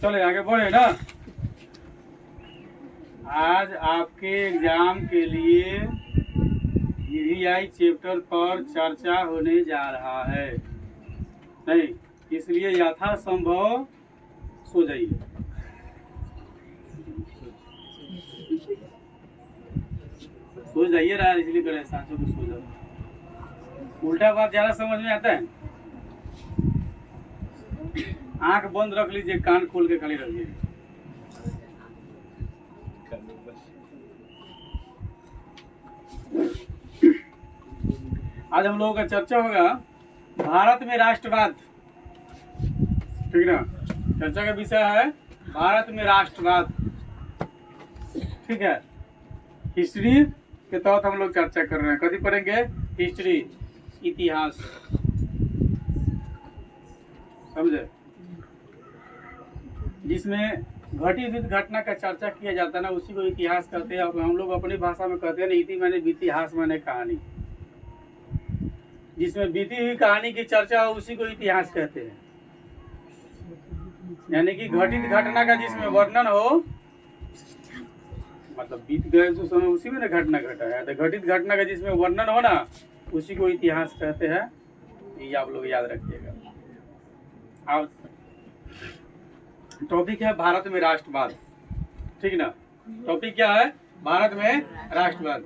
चले आगे बढ़े ना। आज आपके एग्जाम के लिए ईवीआई चैप्टर पर चर्चा होने जा रहा है, नहीं इसलिए यथासंभव सो जाइए। सो जाइए रहा, इसलिए करे सांसों को सो जाओ। उल्टा बात ज्यादा समझ में आता है। आंख बंद रख लीजिए, कान खोल के खाली रखिए। आज हम लोगों का चर्चा होगा भारत में राष्ट्रवाद, ठीक ना। चर्चा का विषय है भारत में राष्ट्रवाद, ठीक है। हिस्ट्री के तहत हम लोग चर्चा कर रहे हैं। कभी पढ़ेंगे हिस्ट्री, इतिहास, समझे, जिसमें घटित घटना का चर्चा किया जाता है ना, उसी को इतिहास कहते हैं। हम लोग अपनी भाषा में कहते हैं ना, इति माने इतिहास माने कहानी। जिसमें बीती हुई कहानी की चर्चा हो उसी को इतिहास कहते हैं। यानी कि घटित घटना का जिसमें वर्णन हो, मतलब बीत गए जो समय उसी में ना घटना घटा है, तो घटित घटना का जिसमें वर्णन हो ना, उसी को इतिहास कहते हैं। ये आप लोग याद रखिएगा। अब टॉपिक है भारत में राष्ट्रवाद, ठीक ना। टॉपिक क्या है? भारत में राष्ट्रवाद।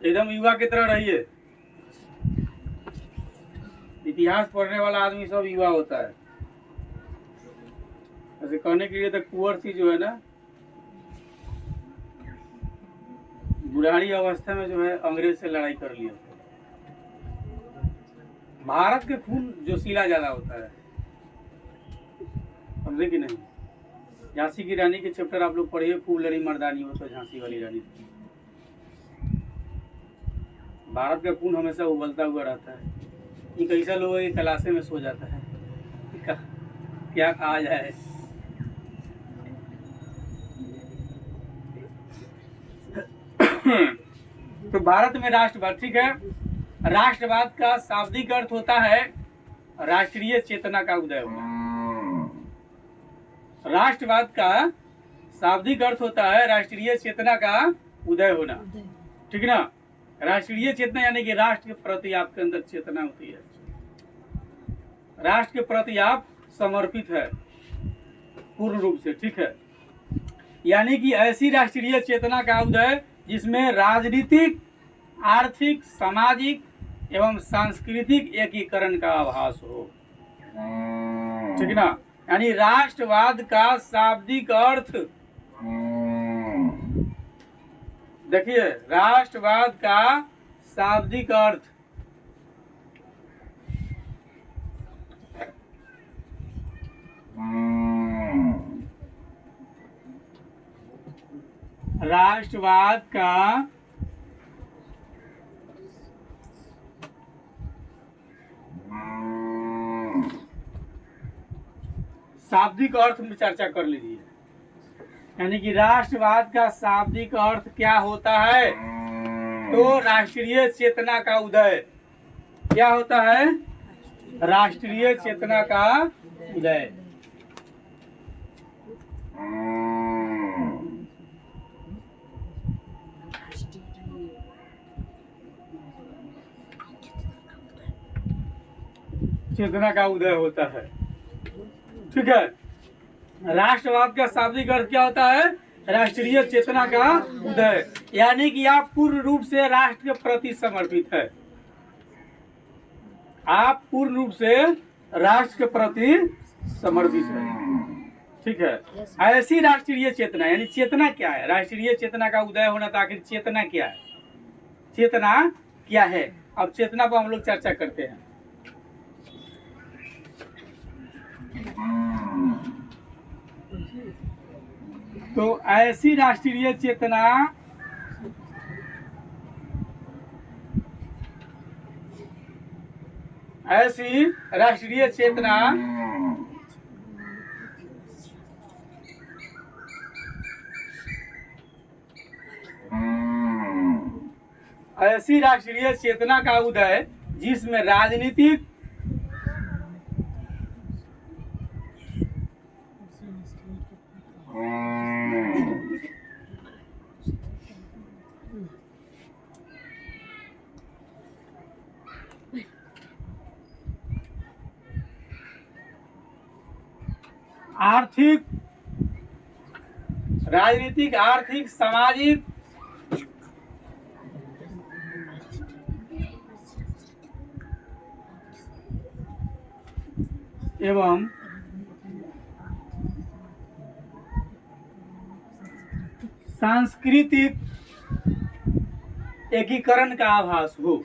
एकदम युवा की तरह रहिए। इतिहास पढ़ने वाला आदमी सब युवा होता है। ऐसे कहने के लिए तो कुंवर सिंह जो है ना, बुढ़ारी अवस्था में जो है अंग्रेज से लड़ाई कर लिया। भारत के खून जोशीला ज्यादा होता है, समझे कि नहीं। झांसी की रानी के चैप्टर आप लोग पढ़िए, खूब लड़ी मर्दानी हो तो झांसी वाली रानी। भारत का खून हमेशा उबलता हुआ रहता है। ये कैसा लोग एक क्लासे में सो जाता है, क्या कहा जाए। तो भारत में राष्ट्रवाद, ठीक है। राष्ट्रवाद का शाब्दिक अर्थ होता है राष्ट्रीय चेतना का उदय होना। राष्ट्रवाद का शाब्दिक अर्थ होता है राष्ट्रीय चेतना का उदय होना, ठीक ना। राष्ट्रीय चेतना यानी कि राष्ट्र के प्रति आपके अंदर चेतना होती है, राष्ट्र के प्रति आप समर्पित है पूर्ण रूप से, ठीक है। यानी कि ऐसी राष्ट्रीय चेतना का उदय जिसमें राजनीतिक, आर्थिक, सामाजिक एवं सांस्कृतिक एकीकरण का आभास हो, ठीक ना। यानी राष्ट्रवाद का शाब्दिक अर्थ, देखिए राष्ट्रवाद का शाब्दिक अर्थ राष्ट्रवाद का शाब्दिक अर्थ में चर्चा कर लीजिए। यानी कि राष्ट्रवाद का शाब्दिक अर्थ क्या होता है? तो राष्ट्रीय चेतना का उदय। क्या होता है? राष्ट्रीय चेतना का उदय। चेतना का उदय होता है, ठीक है। राष्ट्रवाद का शाब्दिक अर्थ क्या होता है? राष्ट्रीय चेतना का उदय। यानी कि आप पूर्ण रूप से राष्ट्र के प्रति समर्पित है। आप पूर्ण रूप से राष्ट्र के प्रति समर्पित है, ठीक है। ऐसी राष्ट्रीय चेतना, यानी चेतना क्या है? राष्ट्रीय चेतना का उदय होना, तो आखिर चेतना क्या है? चेतना क्या है? अब चेतना पर हम लोग चर्चा करते हैं। तो ऐसी राष्ट्रीय चेतना ऐसी राष्ट्रीय चेतना ऐसी राष्ट्रीय चेतना का उदय जिसमें राजनीतिक, आर्थिक, राजनीतिक, आर्थिक, सामाजिक एवं सांस्कृतिक एकीकरण का आभास हो।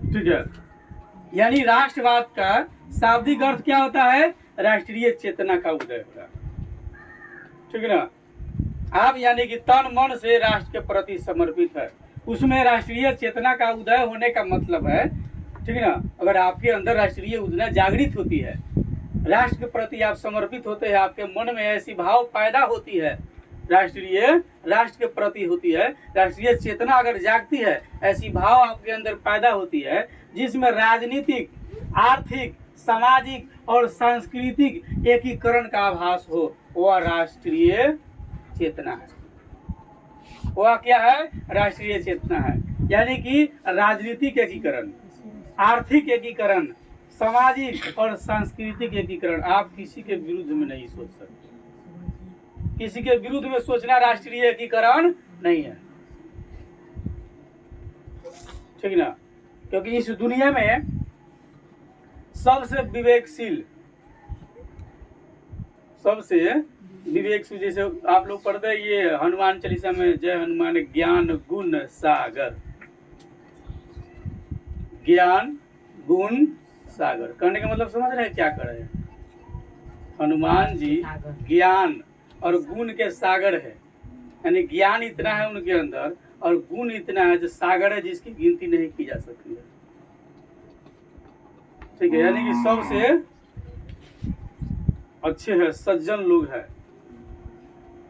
ठीक है, यानी राष्ट्रवाद का शाब्दिक अर्थ क्या होता है? राष्ट्रीय चेतना का उदय होगा। ठीक है ना। आप यानी कि तन मन से राष्ट्र के प्रति समर्पित है, उसमें राष्ट्रीय चेतना का उदय होने का मतलब है, ठीक है ना, अगर आपके अंदर राष्ट्रीय उदय जागृत होती है, राष्ट्र के प्रति आप समर्पित होते हैं, आपके मन में ऐसी भाव पैदा होती है, राष्ट्र के प्रति होती है, राष्ट्रीय चेतना अगर जागती है, ऐसी भाव आपके अंदर पैदा होती है जिसमें राजनीतिक, आर्थिक, सामाजिक और सांस्कृतिक एकीकरण का आभास हो, वह राष्ट्रीय चेतना है। वह क्या है? राष्ट्रीय चेतना है। यानी कि राजनीतिक एकीकरण, आर्थिक एकीकरण, सामाजिक और सांस्कृतिक एकीकरण। आप किसी के विरुद्ध में नहीं सोच सकते, किसी के विरुद्ध में सोचना राष्ट्रीय एकीकरण नहीं है। ठीक ना, क्योंकि इस दुनिया में सबसे विवेकशील, जैसे आप लोग पढ़ते हैं ये हनुमान चालीसा में, जय हनुमान ज्ञान गुण सागर, ज्ञान गुण सागर करने का मतलब समझ रहे हैं क्या कर रहे हैं? हनुमान जी ज्ञान और गुण के सागर है, यानी ज्ञान इतना है उनके अंदर और गुण इतना है जो सागर है, जिसकी गिनती नहीं की जा सकती है। ठीक है, यानी कि सबसे अच्छे हैं, सज्जन लोग हैं।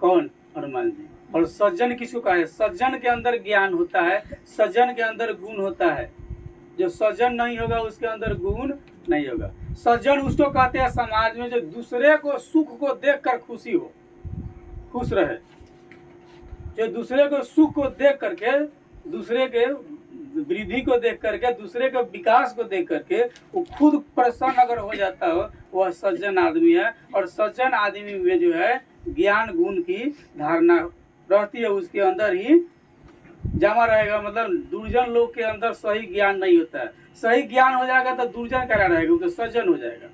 कौन? हनुमान जी। और सज्जन किसको कहा है? सज्जन के अंदर ज्ञान होता है, सज्जन के अंदर गुण होता है। जो सज्जन नहीं होगा उसके अंदर गुण नहीं होगा। सज्जन उसको कहते हैं समाज में जो दूसरे को सुख को देखकर खुशी हो, खुश रहे, जो दूसरे को सुख को देख करके, दूसरे के वृद्धि को देख करके, दूसरे के विकास को देख करके वो खुद प्रसन्न अगर हो जाता हो, वह सज्जन आदमी है। और सज्जन आदमी में जो है ज्ञान गुण की धारणा रहती है, उसके अंदर ही जमा रहेगा। मतलब दुर्जन लोग के अंदर सही ज्ञान नहीं होता है। सही ज्ञान हो जाएगा तो दुर्जन करा रहेगा, तो सज्जन हो जाएगा।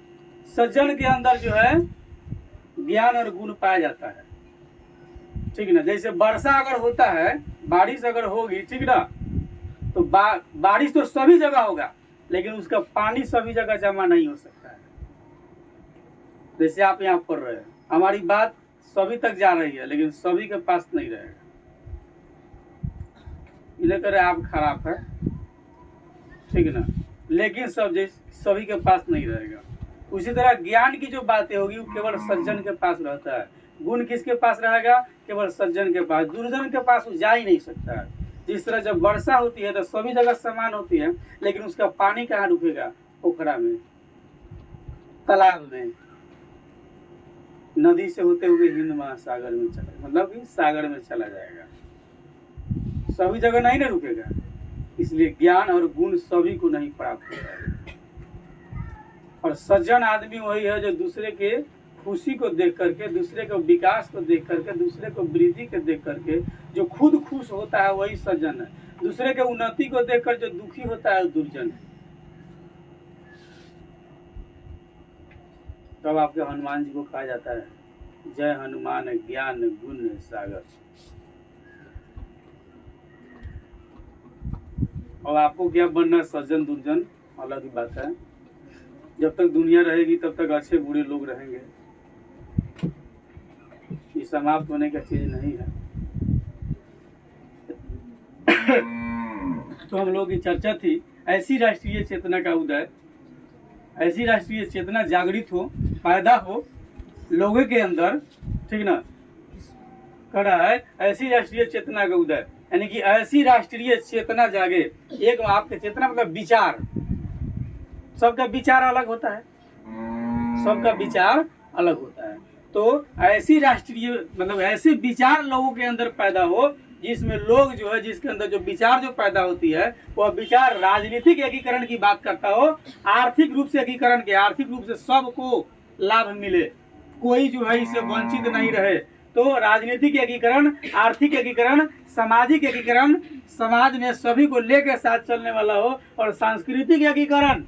सज्जन के अंदर जो है ज्ञान और गुण पाया जाता है। ठीक ना, जैसे वर्षा अगर होता है, बारिश अगर होगी, ठीक ना, तो बारिश तो सभी जगह होगा, लेकिन उसका पानी सभी जगह जमा नहीं हो सकता है। जैसे आप यहाँ पढ़ रहे हैं, हमारी बात सभी तक जा रही है, लेकिन सभी के पास नहीं रहेगा। इन्हें करे आप खराब है, ठीक है ना, लेकिन सभी के पास नहीं रहेगा। उसी तरह ज्ञान की जो बातें होगी वो केवल सज्जन के पास रहता है। गुण किसके पास रहेगा? केवल सज्जन के पास। दुर्जन के पास वो जा ही नहीं सकता है। जिस तरह जब वर्षा होती है तो सभी जगह समान होती है, लेकिन उसका पानी कहाँ रुकेगा? पोखरा में, तालाब में, नदी से होते हुए हिंद महासागर में चला, मतलब कि सागर में चला जाएगा। सभी जगह नहीं ना रुकेगा। इसलिए ज्ञान और गुण सभी को नहीं प्राप्त होता है। और सज्जन आदमी वही है जो दूसरे के खुशी को देख करके, दूसरे के विकास को देख करके, दूसरे को वृद्धि को देख करके जो खुद खुश होता है वही सज्जन है। दूसरे के उन्नति को देखकर जो दुखी होता है वो दुर्जन है। तब आपके हनुमान जी को कहा जाता है जय हनुमान ज्ञान गुण सागर। और आपको क्या बनना, सज्जन दुर्जन अलग ही बात है। जब तक दुनिया रहेगी तब तक अच्छे बुरे लोग रहेंगे, ये समाप्त होने का चीज नहीं है। तो हम लोग की चर्चा थी ऐसी राष्ट्रीय चेतना का उदय, ऐसी राष्ट्रीय चेतना जागृत हो, पैदा हो लोगों के अंदर, ठीक ना, करा है ऐसी राष्ट्रीय चेतना का उदय, यानी कि ऐसी राष्ट्रीय चेतना जागे। एक आपके चेतना मतलब विचार, सबका विचार अलग होता है, सबका विचार अलग होता है। तो तो ऐसी राष्ट्रीय मतलब ऐसे विचार लोगों के अंदर पैदा हो जिसमें लोग जो है जिसके अंदर जो विचार जो पैदा होती है वह विचार राजनीतिक एकीकरण की बात करता हो, आर्थिक रूप से एकीकरण के, आर्थिक रूप से सबको लाभ मिले, कोई जो है इससे वंचित नहीं रहे। तो राजनीतिक एकीकरण, आर्थिक एकीकरण, सामाजिक एकीकरण, समाज में सभी को लेकर साथ चलने वाला हो, और सांस्कृतिक एकीकरण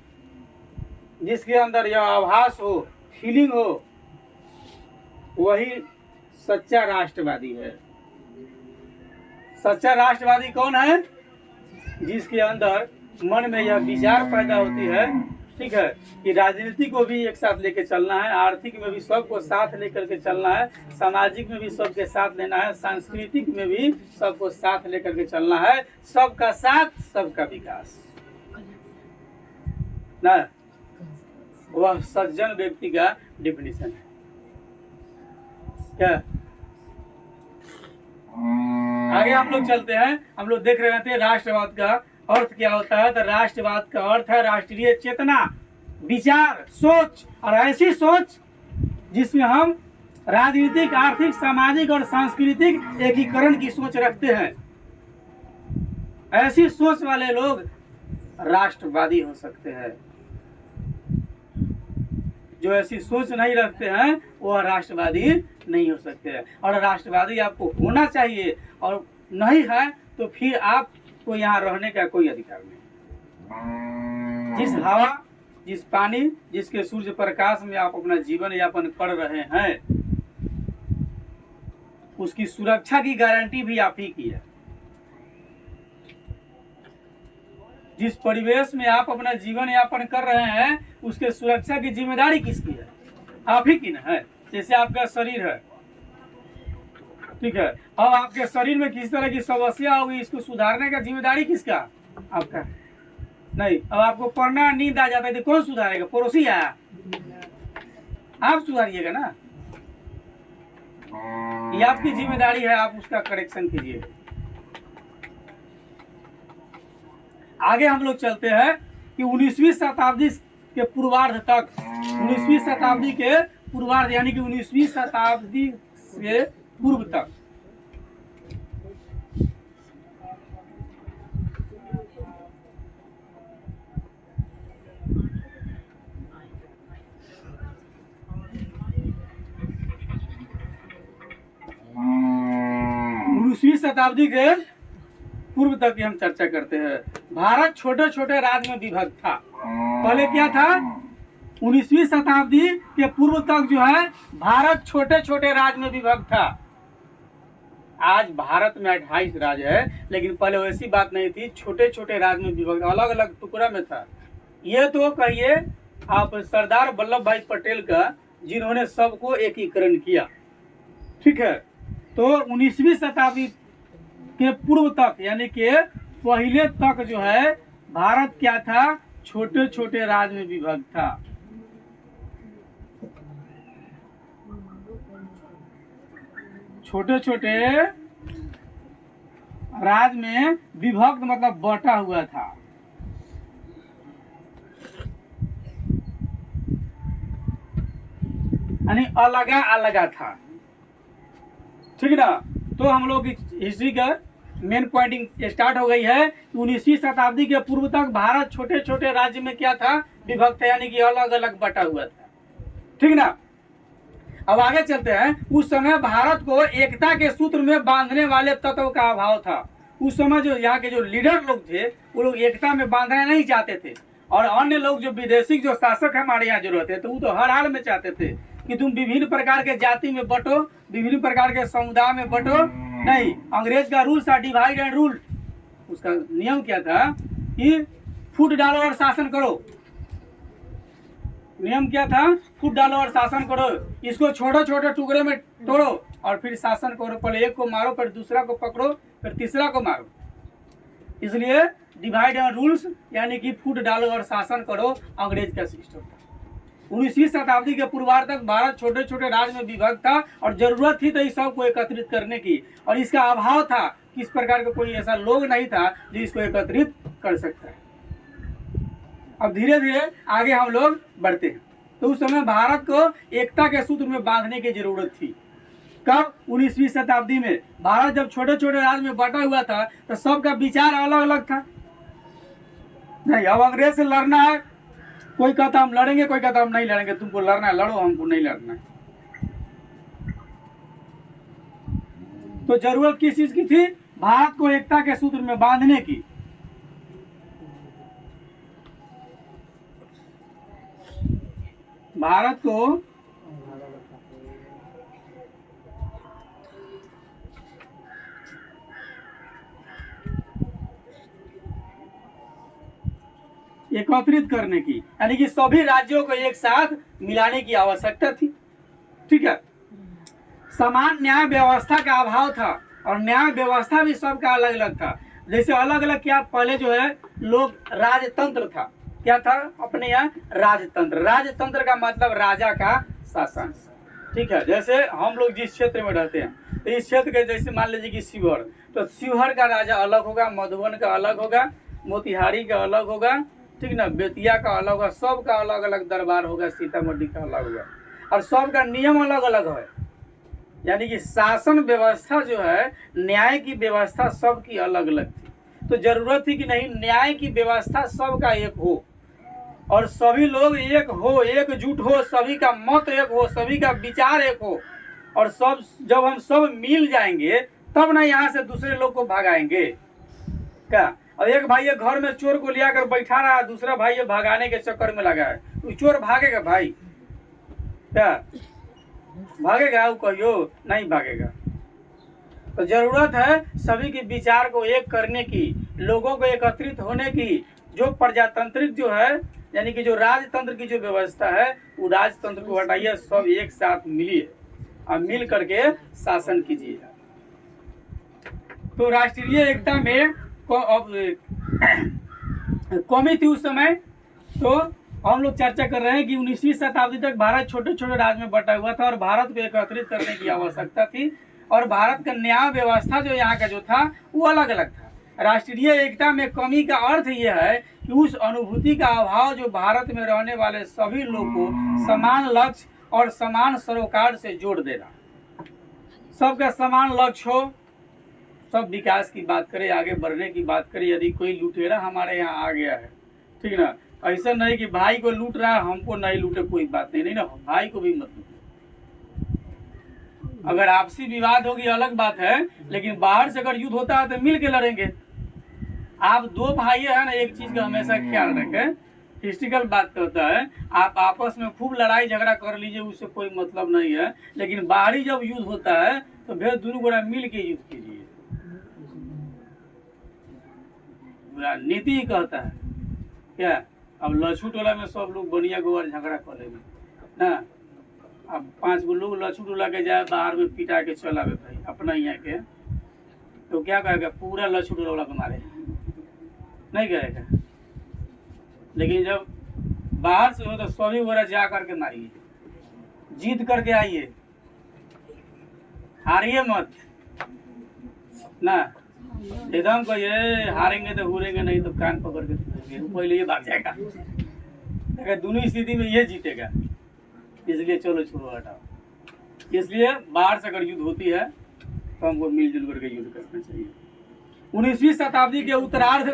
जिसके अंदर यह आभास हो, फीलिंग हो, वही सच्चा राष्ट्रवादी है। सच्चा राष्ट्रवादी कौन है? जिसके अंदर मन में यह विचार पैदा होती है, ठीक है, कि राजनीति को भी एक साथ लेके चलना है, आर्थिक में भी सबको साथ लेकर के चलना है, सामाजिक में भी सबके साथ लेना है, सांस्कृतिक में भी सबको साथ लेकर के चलना है, सबका साथ सबका विकास ना, वह सज्जन व्यक्ति का डिफिनेशन है। क्या आगे हम लोग चलते हैं, हम लोग देख रहे थे राष्ट्रवाद का अर्थ क्या होता है। तो राष्ट्रवाद का अर्थ है राष्ट्रीय चेतना, विचार, सोच, और ऐसी सोच जिसमें हम राजनीतिक, आर्थिक, सामाजिक और सांस्कृतिक एकीकरण की सोच रखते हैं। ऐसी सोच वाले लोग राष्ट्रवादी हो सकते हैं। जो ऐसी सोच नहीं रखते हैं वह राष्ट्रवादी नहीं हो सकते हैं। और राष्ट्रवादी आपको होना चाहिए, और नहीं है तो फिर आपको यहाँ रहने का कोई अधिकार नहीं। जिस हवा, जिस पानी, जिसके सूर्य प्रकाश में आप अपना जीवन यापन कर रहे हैं, उसकी सुरक्षा की गारंटी भी आप ही की है। जिस परिवेश में आप अपना जीवन यापन कर रहे हैं उसके सुरक्षा की जिम्मेदारी किसकी है? आप ही की ना है। जैसे आपका शरीर है, ठीक है, अब आपके शरीर में किस तरह की समस्या होगी, इसको सुधारने का जिम्मेदारी किसका? आपका नहीं। अब आपको पढ़ना नींद आ जाता है तो कौन सुधारेगा? पड़ोसी आया, आप सुधारिएगा ना, ये आपकी जिम्मेदारी है, आप उसका करेक्शन कीजिए। आगे हम लोग चलते हैं कि 19वीं शताब्दी के पूर्वार्ध तक, 19वीं शताब्दी के पूर्वार्ध यानी कि 19वीं शताब्दी से पूर्व तक शताब्दी के पूर्व तक की हम चर्चा करते हैं। भारत छोटे छोटे राज्य में विभक्त था। पहले क्या था? 19वीं शताब्दी के पूर्व तक जो है भारत छोटे छोटे राज्य में विभक्त था। आज भारत में 28 राज्य है, लेकिन पहले वैसी बात नहीं थी, छोटे छोटे राज्य में विभक्त, अलग अलग टुकड़ा में था। ये तो कहिए आप सरदार वल्लभ भाई पटेल का, जिन्होंने सबको एकीकरण किया, ठीक है। तो 19वीं शताब्दी के पूर्व तक यानी कि पहले तक जो है भारत क्या था? छोटे छोटे राज्य में विभक्त था। छोटे छोटे राज्य में विभक्त मतलब बटा हुआ था। यानी अलगा अलगा था, ठीक ना। तो हम लोग हिस्ट्री का मेन पॉइंटिंग स्टार्ट हो गई है। 19वीं शताब्दी के पूर्व तक भारत छोटे छोटे राज्य में क्या था? विभक्त, यानी कि अलग अलग बटा हुआ था, ठीक ना। अब आगे चलते हैं। उस समय भारत को एकता के सूत्र में बांधने वाले तत्व का अभाव था। उस समय जो यहाँ के जो लीडर लोग थे वो लोग एकता में बांधना नहीं चाहते थे, और अन्य लोग जो विदेशी जो शासक हमारे यहाँ जो रहते थे वो तो हर हाल में चाहते थे कि तुम विभिन्न प्रकार के जाति में बटो, विभिन्न प्रकार के समुदाय में बटो। नहीं, अंग्रेज का रूल्स था डिवाइड एंड रूल। उसका नियम क्या था कि फूट डालो और शासन करो। नियम क्या था? फूट डालो और शासन करो। इसको छोटे छोटे टुकड़े में तोड़ो और फिर शासन करो। पहले एक को मारो, फिर दूसरा को पकड़ो, फिर तीसरा को मारो। इसलिए डिवाइड एंड रूल्स यानी कि फूट डालो और शासन करो अंग्रेज का सिस्टम था। 19वीं शताब्दी के पूर्वार्ध तक भारत छोटे छोटे राज्य में विभक्त था और जरूरत थी तो इस सबको एकत्रित करने की, और इसका अभाव था। किस प्रकार का कोई ऐसा लोग नहीं था जो इसको एकत्रित कर सकता है। अब धीरे धीरे आगे हम लोग बढ़ते हैं। तो उस समय भारत को एकता के सूत्र में बांधने की जरूरत थी। कब? 19वीं शताब्दी में। भारत जब छोटे छोटे राज्य में बटा हुआ था तो सबका विचार अलग अलग था। नहीं, अब अंग्रेज से लड़ना है, कोई कहता हम लड़ेंगे, कोई कहता हम नहीं लड़ेंगे। तुमको लड़ना है लड़ो, हमको नहीं लड़ना है। तो जरूरत किस चीज की थी? भारत को एकता के सूत्र में बांधने की। भारत को एकत्रित करने की, यानी कि सभी राज्यों को एक साथ मिलाने की आवश्यकता थी। ठीक है। समान न्याय व्यवस्था का अभाव था और न्याय व्यवस्था भी सबका अलग अलग था। जैसे अलग अलग क्या, पहले जो है लोग राजतंत्र था। क्या था अपने यहाँ? राजतंत्र। राजतंत्र का मतलब राजा का शासन। ठीक है। जैसे हम लोग जिस क्षेत्र में रहते हैं, तो इस क्षेत्र के जैसे मान लीजिए कि शिवहर, तो शिवहर का राजा अलग होगा, मधुबन का अलग होगा, मोतिहारी का अलग होगा, ठीक ना, बेतिया का अलग होगा, सबका अलग अलग दरबार होगा, सीतामढ़ी का अलग होगा, और सबका नियम अलग अलग है। यानी कि शासन व्यवस्था जो है, न्याय की व्यवस्था सबकी अलग अलग थी। तो जरूरत थी कि नहीं, न्याय की व्यवस्था सबका एक हो और सभी लोग एक हो, एकजुट हो, सभी का मत एक हो, सभी का विचार एक हो, और सब जब हम सब मिल जाएंगे तब ना यहाँ से दूसरे लोग को भगाएंगे। क्या? और एक भाई ये घर में चोर को लिया कर बैठा रहा है, दूसरा भाई ये भगाने के चक्कर में लगा है, तो चोर भागेगा भाई? क्या भागेगा? वो कहियो नहीं भागेगा। तो जरूरत है सभी के विचार को एक करने की, लोगों को एकत्रित होने की। जो प्रजातांत्रिक जो है, यानी कि जो राजतंत्र की जो व्यवस्था है, वो राजतंत्र को हटाइए, सब एक साथ मिलिए और मिल करके शासन कीजिए। तो राष्ट्रीय एकता में कमी थी उस समय। तो हम लोग चर्चा कर रहे हैं कि 19वीं शताब्दी तक भारत छोटे छोटे राज्य में बटा हुआ था और भारत को एकत्रित करने की आवश्यकता थी। और भारत का न्याय व्यवस्था जो यहाँ का जो था वो अलग अलग था। राष्ट्रीय एकता में कमी का अर्थ यह है कि उस अनुभूति का अभाव जो भारत में रहने वाले सभी लोग को समान लक्ष्य और समान सरोकार से जोड़ देना। सबका समान लक्ष्य हो, सब विकास की बात करें, आगे बढ़ने की बात करें। यदि कोई लुटेरा हमारे यहाँ आ गया है, ठीक ना, ऐसा नहीं कि भाई को लूट रहा है हमको नहीं लूटे, कोई बात नहीं, नहीं ना, भाई को भी मत लूटे। अगर आपसी विवाद होगी अलग बात है, लेकिन बाहर से अगर युद्ध होता है तो मिल के लड़ेंगे। आप दो भाई है ना, एक चीज का हमेशा ख्याल रखें, हिस्ट्रिकल बात होता है, आप आपस में खूब लड़ाई झगड़ा कर लीजिए, उससे कोई मतलब नहीं है, लेकिन बाहरी जब युद्ध होता है तो फिर दोनों गोरा मिल के युद्ध कीजिए। नीति ही कहता है क्या? अब लछू टोला में सब लोग बनिया गोबर झगड़ा कर लेंगे ना, अब 5 गो लोग लछू टोला के जाए बाहर में पिटा के चल आवे भाई अपना यहाँ के, तो क्या कहेगा? पूरा लछू टोला को मारे, नहीं कहेगा। लेकिन जब बाहर से हो तो सभी गोरा जा करके मारिए, जीत करके आइए, हारिए मत ना। एकदम कहिए हारेंगे तो हुरेंगे, नहीं तो कान पकड़ के पहले ये भाग जाएगा। अगर दोनों स्थिति में ये जीतेगा, इसलिए चलो छोड़ो हटाओ। इसलिए बाहर से अगर युद्ध होती है तो हमको मिलजुल करके युद्ध करना चाहिए। 19वीं शताब्दी के उत्तरार्ध,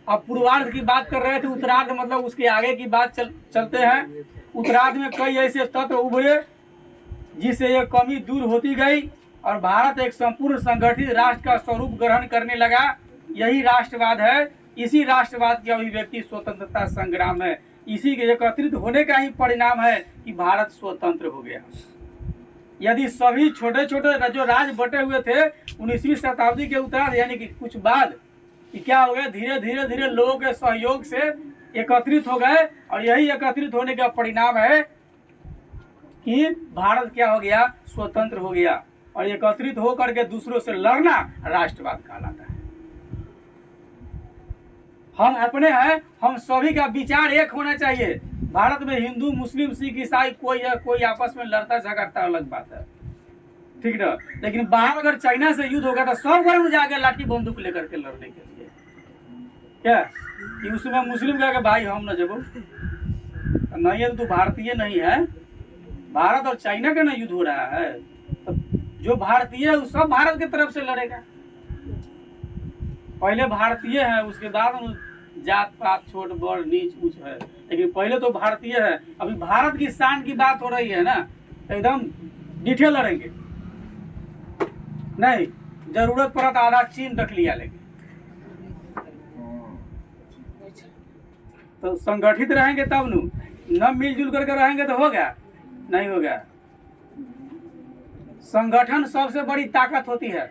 अब पूर्वार्ध की बात कर रहे थे, उत्तरार्ध मतलब उसके आगे की बात चलते हैं। उत्तरार्ध में कई ऐसे तत्व उभरे जिससे ये कमी दूर होती गई और भारत एक संपूर्ण संगठित राष्ट्र का स्वरूप ग्रहण करने लगा। यही राष्ट्रवाद है। इसी राष्ट्रवाद की अभिव्यक्ति स्वतंत्रता संग्राम है। इसी के एकत्रित होने का ही परिणाम है कि भारत स्वतंत्र हो गया। यदि सभी छोटे छोटे जो राज्य बटे हुए थे 19वीं शताब्दी के उत्तरार्ध यानी कि कुछ बाद, कि क्या हो गया, धीरे धीरे धीरे लोगों के सहयोग से एकत्रित हो गए और यही एकत्रित होने का परिणाम है कि भारत क्या हो गया, स्वतंत्र हो गया। और एकत्रित होकर के दूसरों से लड़ना राष्ट्रवाद कहलाता है। हम अपने हैं, हम सभी का विचार एक होना चाहिए। भारत में हिंदू मुस्लिम सिख ईसाई कोई आपस में लड़ता झगड़ता अलग बात है, ठीक ना। लेकिन बाहर अगर चाइना से युद्ध होगा तो सब घर में जाके लाठी बंदूक लेकर के लड़ने के लिए क्या कि उसमें मुस्लिम कहेगा भाई हम न जबो, नहीं है तो तू भारतीय नहीं है। भारत और चाइना का ना युद्ध हो रहा है, तो जो भारतीय है वो सब भारत की तरफ से लड़ेगा। पहले भारतीय है, उसके बाद जात पात छोट बड़ नीच ऊंच है, लेकिन पहले तो भारतीय है। अभी भारत की शान की बात हो रही है ना, एकदम डिटेल लड़ेंगे। नहीं जरूरत पड़ा तो आधा चीन रख लिया, लेकिन तो संगठित रहेंगे तब न मिलजुल करके रहेंगे तो होगा, नहीं होगा। संगठन सबसे बड़ी ताकत होती है,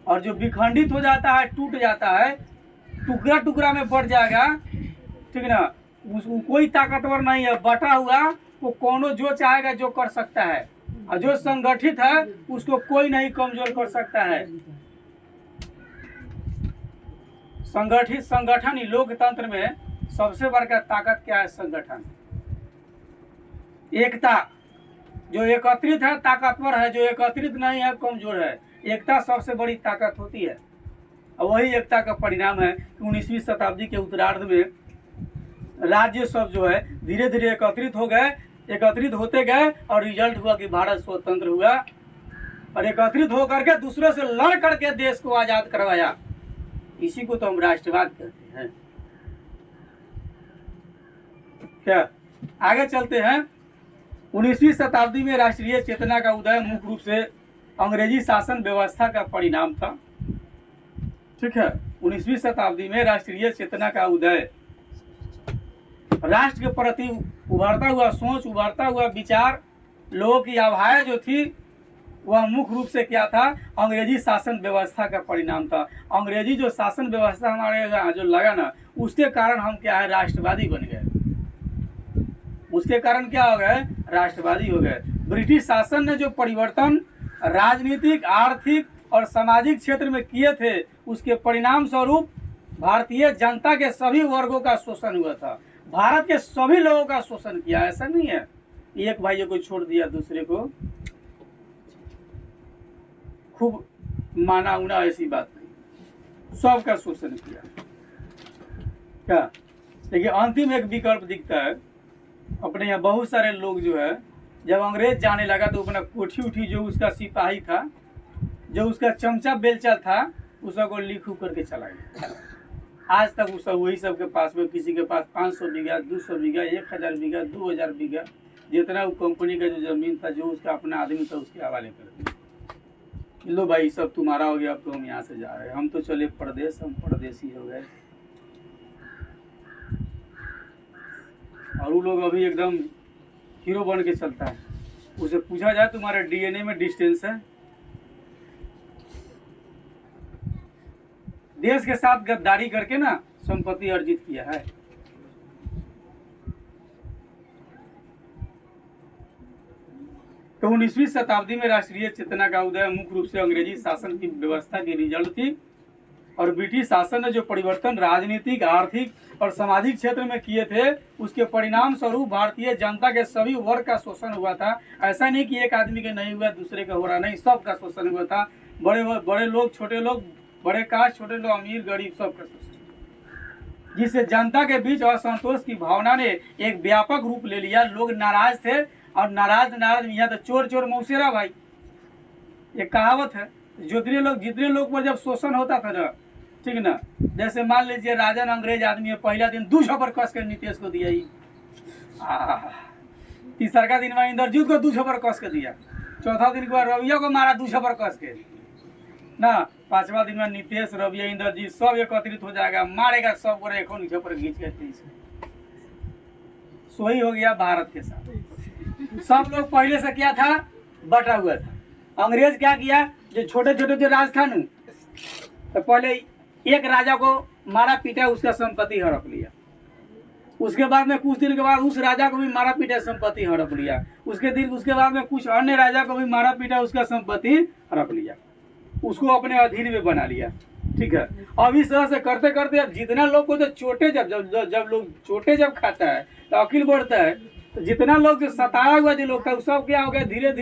और जो विखंडित हो जाता है, टूट जाता है, टुकड़ा टुकड़ा में बढ़ जाएगा, ठीक ना, उसको कोई ताकतवर नहीं है। बटा हुआ वो कोनो जो चाहेगा जो कर सकता है, और जो संगठित है उसको कोई नहीं कमजोर कर सकता है। संगठित संगठन ही लोकतंत्र में सबसे बड़का ताकत क्या है? संगठन, एकता। जो एकत्रित है ताकतवर है, जो एकत्रित नहीं है कमजोर है। एकता सबसे बड़ी ताकत होती है, और वही एकता का परिणाम है कि 19वीं शताब्दी के उत्तरार्ध में राज्य सब जो है धीरे धीरे एकत्रित हो गए, एकत्रित होते गए, और रिजल्ट हुआ कि भारत स्वतंत्र हुआ, और एकत्रित होकर के दूसरे से लड़ करके देश को आजाद करवाया। इसी को तो हम राष्ट्रवाद कहते हैं। क्या आगे चलते हैं। 19वीं शताब्दी में राष्ट्रीय चेतना का उदय मुख्य रूप से अंग्रेजी शासन व्यवस्था का परिणाम था। ठीक है, 19वीं शताब्दी में राष्ट्रीय चेतना का उदय, राष्ट्र के प्रति उभरता हुआ सोच, उभरता हुआ विचार, लोगों की आवाज़ जो थी वह मुख्य रूप से क्या था? अंग्रेजी शासन व्यवस्था का परिणाम था। अंग्रेजी जो शासन व्यवस्था हमारे यहाँ जो लगा ना, उसके कारण हम क्या है? राष्ट्रवादी बन गए। उसके कारण क्या हो गए? राष्ट्रवादी हो गए। ब्रिटिश शासन ने जो परिवर्तन राजनीतिक, आर्थिक और सामाजिक क्षेत्र में किए थे, उसके परिणाम स्वरूप भारतीय जनता के सभी वर्गों का शोषण हुआ था। भारत के सभी लोगों का शोषण किया। ऐसा नहीं है एक भाइयों को छोड़ दिया, दूसरे को खूब माना उना, ऐसी बात नहीं, सबका शोषण किया। क्या देखिए, अंतिम एक विकल्प दिखता है अपने यहाँ। बहुत सारे लोग जो है, जब अंग्रेज जाने लगा तो अपना कोठी उठी जो उसका सिपाही था, जो उसका चमचा बेलचा था, उस सबको लिख करके चला गया। आज तक वो सब वही सबके पास में, किसी के पास 500 बीघा, 200 बीघा, 1000 बीघा, 2000 बीघा, जितना वो कंपनी का जो जमीन था, जो उसका अपना आदमी था, उसके हवाले कर दिया। लो भाई सब तुम्हारा हो गया, अब तो हम यहाँ से जा रहे हैं, हम तो चले परदेश, हम परदेसी हो गए। और वो लोग अभी एकदम हीरो बन के चलता है। उसे पूछा जाए तुम्हारे डीएनए में डिस्टेंस है? देश के साथ गद्दारी करके ना संपत्ति अर्जित किया है। तो 19वीं शताब्दी में राष्ट्रीय चेतना का उदय मुख्य रूप से अंग्रेजी शासन की व्यवस्था की रिजल्ट थी, और ब्रिटिश शासन ने जो परिवर्तन राजनीतिक, आर्थिक और सामाजिक क्षेत्र में किए थे, उसके परिणाम स्वरूप भारतीय जनता के सभी वर्ग का शोषण हुआ था। ऐसा नहीं कि एक आदमी के नहीं हुआ, दूसरे का हो रहा, नहीं, सबका शोषण हुआ था। बड़े लोग, छोटे लोग, बड़े कास्ट, छोटे लोग, अमीर गरीब, सबका शोषण, जिससे जनता के बीच असंतोष की भावना ने एक व्यापक रूप ले लिया। लोग नाराज थे, और नाराज यहाँ तो चोर चोर मौसेरा भाई, ये कहावत है। जितने लोग पर जब शोषण होता था ना, ठीक ना, जैसे मान लीजिए राजन अंग्रेज आदमी है, पहला दिन 2 छप्पर कस के नीतीश को दिया ही, तीसरा दिन में इंद्रजीत को 2 छप्पर कस के दिया, चौथा दिन के बाद रविया को मारा 2 छप्पर कस के ना, 5वां दिन में नीतीश, रविया, इंद्रजीत सब एकत्रित हो जाएगा, मारेगा सब को, एक नीचे पर खींच के। सोई हो गया भारत के साथ। सब लोग पहले से क्या था? बटा हुआ था। अंग्रेज क्या किया? जो छोटे छोटे जो राज था न, तो पहले एक राजा को मारा पीटा, उसका संपत्ति हड़प लिया। उसके बाद में कुछ दिन के बाद उस राजा को भी मारा पीटा, संपत्ति हड़प लिया। उसके बाद में कुछ अन्य राजा को भी मारा पीटा, उसका संपत्ति हड़प लिया, उसको अपने अधीन में बना लिया। ठीक है, अब इस तरह से करते करते अब जितना लोग को जो चोटे जब लोग चोटे जब खाता है तो अकिल बढ़ता है। तो जितना लोग जो सताया हुआ जो लोग था, सब क्या हो गया? धीरे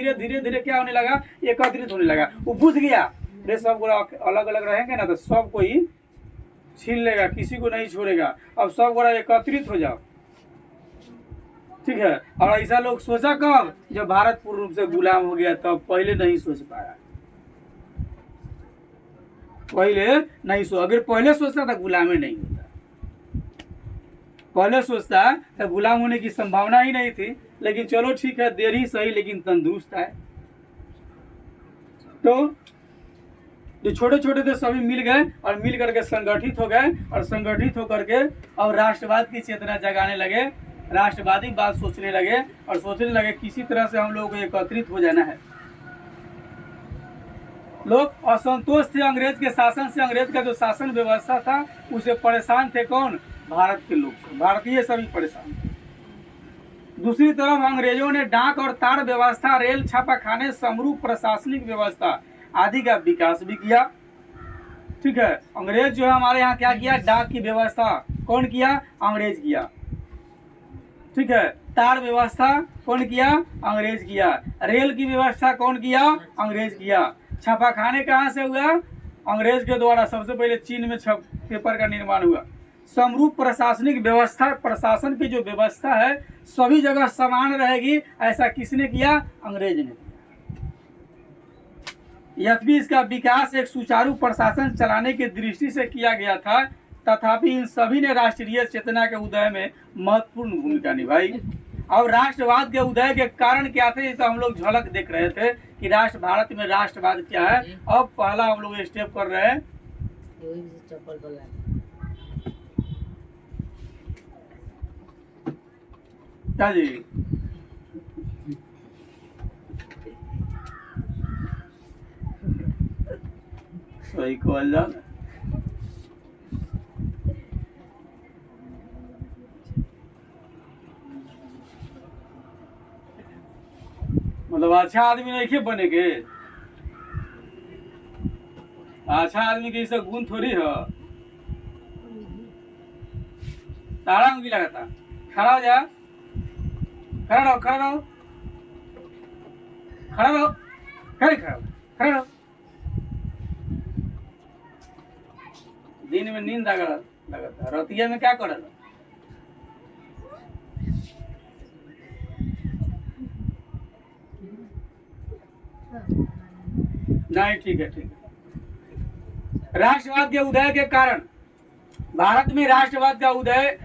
धीरे क्या होने लगा? एकत्रित होने लगा। वो बुझ गया, रे सब अलग अलग रहेंगे ना तो सब कोई छीन लेगा, किसी को नहीं छोड़ेगा। अब सब गोरा एकत्रित हो जाओ, ठीक है। और ऐसा लोग सोचा कब, जब भारत पूर्ण रूप से गुलाम हो गया तब, पहले नहीं सोच पाया, पहले नहीं सोच, अगर पहले सोचता था गुलामी नहीं होता, पहले सोचता तो गुलाम होने की संभावना ही नहीं थी। लेकिन चलो ठीक है, देर ही सही लेकिन तंदुरुस्त है। तो जो छोटे छोटे थे सभी मिल गए और मिल करके संगठित हो गए, और संगठित होकर के और राष्ट्रवाद की चेतना जगाने लगे, राष्ट्रवादी बात सोचने लगे, और सोचने लगे किसी तरह से हम लोगों को एकत्रित हो जाना है। लोग असंतोष थे अंग्रेज के शासन से, अंग्रेज का जो शासन व्यवस्था था उसे परेशान थे कौन, भारत के लोग, भारतीय सभी परेशान थे। दूसरी तरफ अंग्रेजों ने डाक और तार व्यवस्था, रेल छापाखाने, समरूप प्रशासनिक व्यवस्था आदि का विकास भी किया। ठीक है, अंग्रेज जो है हमारे यहाँ क्या किया, डाक की व्यवस्था कौन किया, अंग्रेज किया। ठीक है, तार व्यवस्था कौन किया, अंग्रेज किया। रेल की व्यवस्था कौन किया, अंग्रेज किया। छापाखाने कहाँ से हुआ, अंग्रेज के द्वारा सबसे पहले चीन में पेपर का निर्माण हुआ। समरूप प्रशासनिक व्यवस्था, प्रशासन की जो व्यवस्था है सभी जगह समान रहेगी, ऐसा किसने किया, अंग्रेज ने। यद्यपि इसका विकास एक सुचारू प्रशासन चलाने की दृष्टि से किया गया था, तथापि इन सभी ने राष्ट्रीय चेतना के उदय में महत्वपूर्ण भूमिका निभाई। और राष्ट्रवाद के उदय के कारण क्या थे, तो हम लोग झलक देख रहे थे कि भारत में राष्ट्रवाद क्या है। अब पहला हम लोग स्टेप कर रहे हैं, क्या जी, सही कहल जाए, मतलब अच्छा आदमी नहीं बने के, अच्छा आदमी के सब गुण थोड़ी है। तारा उंगली लगाता, खड़ा हो जा, खड़ा रहो, खड़ा रहो, खड़ा रहो, खड़े खड़ा खड़ा रहो। दिन में नींद लगाता, रतिया में क्या करेगा, नहीं, ठीक है, ठीक है। राष्ट्रवाद के उदय के कारण, भारत में राष्ट्रवाद का उदय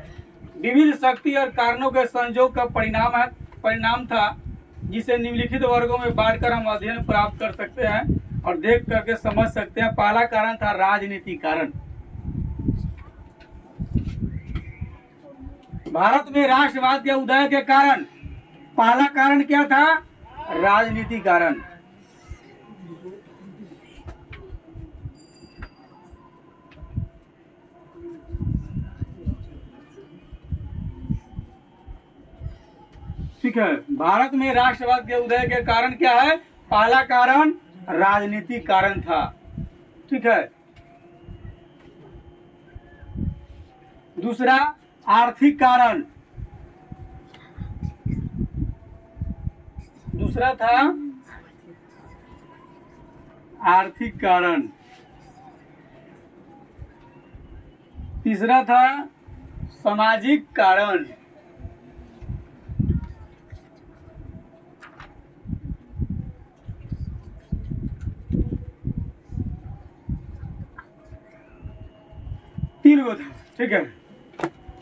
विविध शक्ति और कारणों के संयोग का परिणाम था, जिसे निम्नलिखित वर्गों में बांटकर हम अध्ययन प्राप्त कर सकते हैं और देख करके समझ सकते हैं। पहला कारण था राजनीति कारण। भारत में राष्ट्रवाद के उदय के कारण पहला कारण क्या था, राजनीति कारण। ठीक है, भारत में राष्ट्रवाद के उदय के कारण क्या है, पहला कारण राजनीतिक कारण था। ठीक है, दूसरा आर्थिक कारण, दूसरा था आर्थिक कारण, तीसरा था सामाजिक कारण। तीन गो था। ठीक है,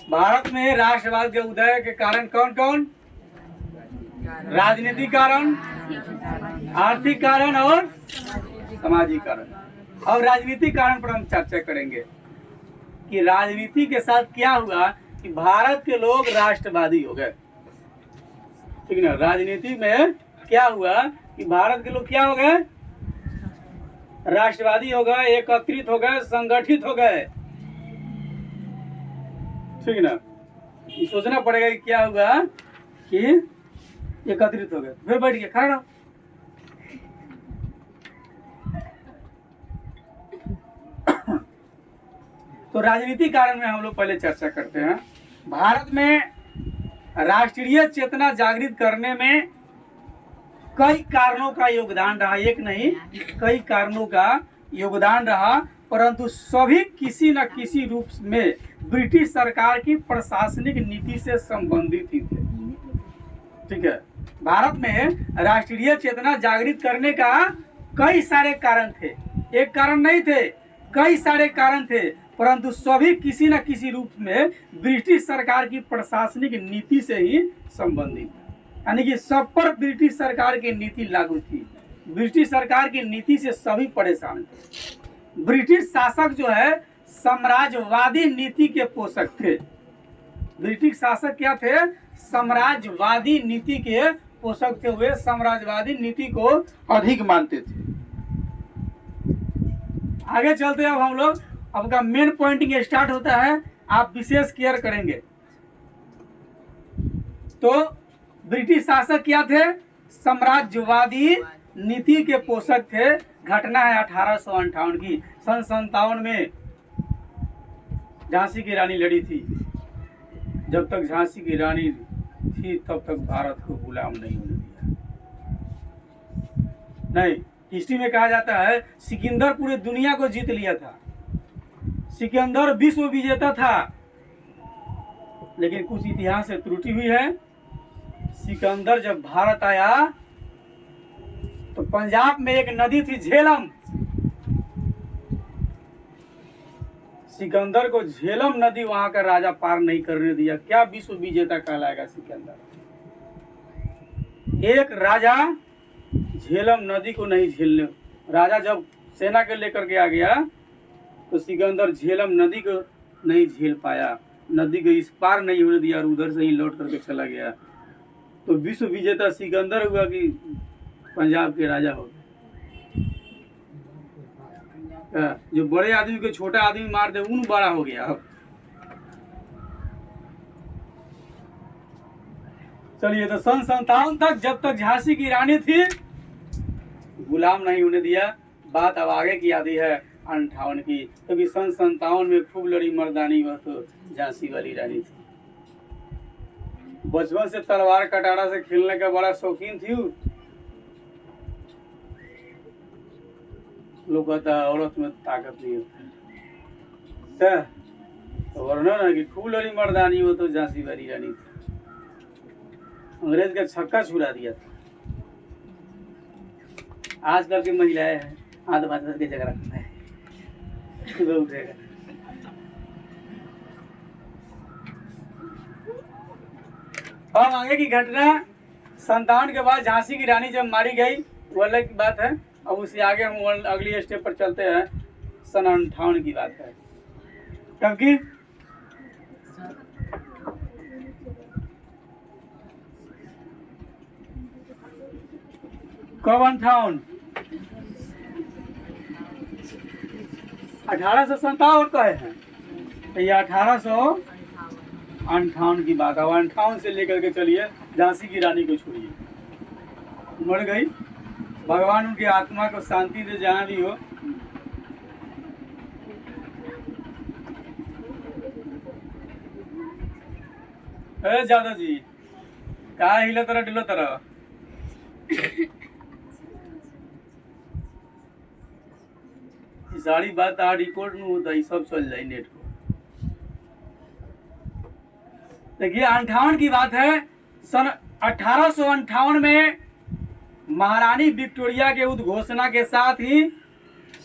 भारत में राष्ट्रवाद के उदय के कारण कौन कौन, राजनीतिक कारण, आर्थिक कारण और सामाजिक कारण। और राजनीतिक कारण पर हम चर्चा करेंगे कि राजनीति के साथ क्या हुआ कि भारत के लोग राष्ट्रवादी हो गए। ठीक ना, राजनीति में क्या हुआ कि भारत के लोग क्या हो गए, राष्ट्रवादी हो गए, एकत्रित हो गए, संगठित हो गए। ठीक ना, ये सोचना पड़ेगा कि क्या हुआ कि एकत्रित हो गए। फिर बैठ गए, खड़ा रहो। तो राजनीतिक कारण में हम लोग पहले चर्चा करते हैं। भारत में राष्ट्रीय चेतना जागृत करने में कई कारणों का योगदान रहा, एक नहीं कई कारणों का योगदान रहा, परंतु सभी किसी न किसी रूप में ब्रिटिश सरकार की प्रशासनिक नीति से संबंधित ही थे। ठीक है। भारत में राष्ट्रीय चेतना जागृत करने का कई सारे कारण थे, एक कारण नहीं थे, कई सारे कारण थे, परंतु सभी किसी न किसी रूप में ब्रिटिश सरकार की प्रशासनिक नीति से ही संबंधित, यानी कि सब पर ब्रिटिश सरकार की नीति लागू थी। ब्रिटिश सरकार की नीति से सभी परेशान थे। ब्रिटिश शासक जो है साम्राज्यवादी नीति के पोषक थे। ब्रिटिश शासक क्या थे? साम्राज्यवादी नीति के पोषक थे, हुए साम्राज्यवादी नीति को अधिक मानते थे। आगे चलते हैं अब हम लोग, आपका मेन पॉइंटिंग स्टार्ट होता है, आप विशेष केयर करेंगे। तो ब्रिटिश शासक क्या थे? साम्राज्यवादी नीति के पोषक थे। घटना है 1858 की। सन 57 में झांसी की रानी लड़ी थी। जब तक झांसी की रानी थी तब तक भारत को गुलाम नहीं होने दिया। नहीं, हिस्ट्री में कहा जाता है सिकंदर पूरे दुनिया को जीत लिया था, सिकंदर विश्व विजेता था, लेकिन कुछ इतिहास से त्रुटि हुई है। सिकंदर जब भारत आया तो पंजाब में एक नदी थी झेलम, सिकंदर को झेलम नदी वहां का राजा पार नहीं करने दिया। क्या विश्व विजेता कहलाएगा सिकंदर? एक राजा झेलम नदी को नहीं झेलने, राजा जब सेना के लेकर के आ गया तो सिकंदर झेलम नदी को नहीं झेल पाया, नदी को इस पार नहीं होने दिया और उधर से ही लौट करके चला गया। तो विश्व विजेता सिकंदर हुआ कि पंजाब के राजा हो गए। जो बड़े आदमी को छोटा आदमी मार दे उन बड़ा हो गया। अब चलिए, तो सन 57 तक जब तक झांसी की रानी थी गुलाम नहीं होने दिया। बात अब आगे की आती है 58 की, क्योंकि सन 57 में खूब लड़ी मर्दानी, वह तो झांसी वाली रानी थी। बचपन से तलवार कटारा से खेलने का बड़ा शौकीन थी। लोग कहता है औरत में ताकत नहीं होती, तो वर्णन है कि खूब लड़ी मर्दानी, वो तो झांसी वाली रानी थी। अंग्रेज का छक्का छुड़ा दिया था। आजकल की महिलाएं हैं हाथ बात के जगह रखता है, सुबह उठेगा। अब आगे की घटना 57 के बाद झांसी की रानी जब मारी गई वो अलग की बात है। अब उससे आगे हम अगली स्टेप पर चलते हैं। सन 58 की बात है, क्योंकि कब 58? 1857 का है, तो ये 1858 की बात है। 58 से लेकर के चलिए, झांसी की रानी को छोड़िए, मर गई, भगवान उनकी आत्मा को शांति दे जहाँ भी हो। अरे जादव जी का हिलो तरह ढिलो तरह सारी बात आ रिकॉर्ड में होता है, सब चल जाए नेट को। देखिए 58 की बात है। सन 1858 में महारानी विक्टोरिया के उद्घोषणा के साथ ही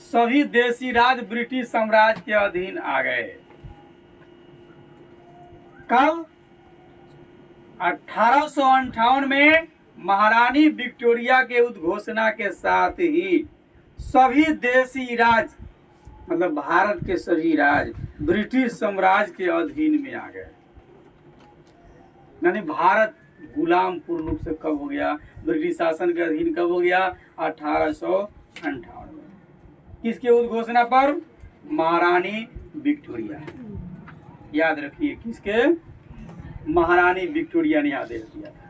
सभी देशी राज ब्रिटिश साम्राज्य के अधीन आ गए। कब? 1858 में महारानी विक्टोरिया के उद्घोषणा के साथ ही सभी देशी राज, मतलब भारत के सभी राज ब्रिटिश साम्राज्य के अधीन में आ गए। यानी भारत गुलाम पूर्ण रूप से कब हो गया? ब्रिटिश शासन के अधीन कब हो गया? 1858 में। किसके उद्घोषणा पर? महारानी विक्टोरिया। याद रखिए, किसके? महारानी विक्टोरिया ने आदेश दिया था।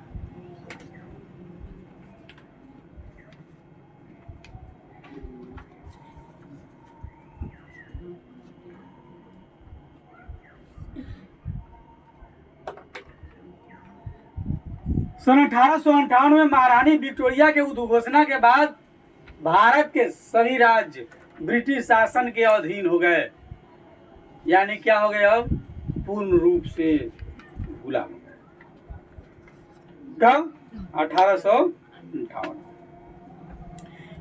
सन 1858 में महारानी विक्टोरिया के उद्घोषणा के बाद भारत के सभी राज्य ब्रिटिश शासन के अधीन हो गए। यानी क्या हो गए? अब पूर्ण रूप से गुलाम हो गए। कब? 1858।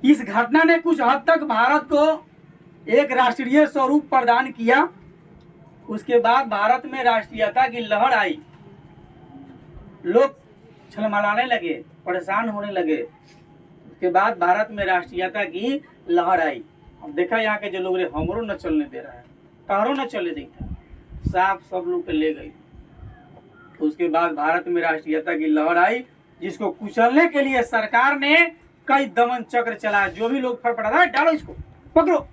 इस घटना ने कुछ हद तक भारत को एक राष्ट्रीय स्वरूप प्रदान किया। उसके बाद भारत में राष्ट्रीयता की लहर आई, लोग छलमलाने लगे, परेशान होने लगे। उसके बाद भारत में राष्ट्रीयता की लहर आई। अब देखा यहाँ के जो लोग हमरो न चलने दे रहा है, तारो न चले देता, साफ सब लोग ले गई। उसके बाद भारत में राष्ट्रीयता की लहर आई, जिसको कुचलने के लिए सरकार ने कई दमन चक्र चलाया। जो भी लोग फड़फड़ा है, डालो इसको, पकड़ो,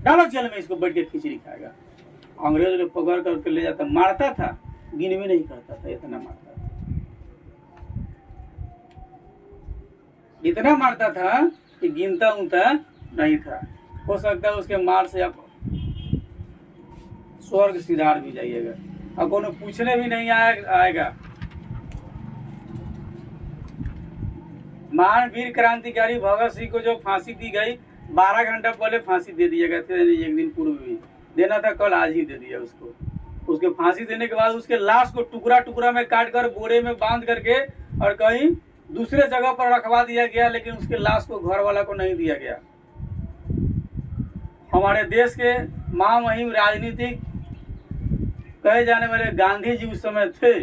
डालो जेल में, इसको बैठ के खिचड़ी खाएगा। अंग्रेज लोग पकड़ करके ले जाता, मारता था, गिन भी नहीं करता था, इतना मारता था, इतना मारता था कि गिनता उनता नहीं था। हो सकता है उसके मार से आप स्वर्ग सिधार भी जाइएगा, अब कोनो पूछने भी नहीं आएगा। महान वीर क्रांतिकारी भगत सिंह को जो फांसी दी गई, 12 घंटा पहले फांसी दे दिया गया था, एक दिन पूर्व भी देना था, कल आज ही दे दिया उसको। उसके फांसी देने के बाद उसके लाश को टुकड़ा टुकड़ा में काट कर बोरे में बांध करके और कहीं दूसरे जगह पर रखवा दिया गया, लेकिन उसके लाश को घर वाला को नहीं दिया गया। हमारे देश के महामहिम राजनीतिक कहे जाने वाले गांधी जी उस समय थे।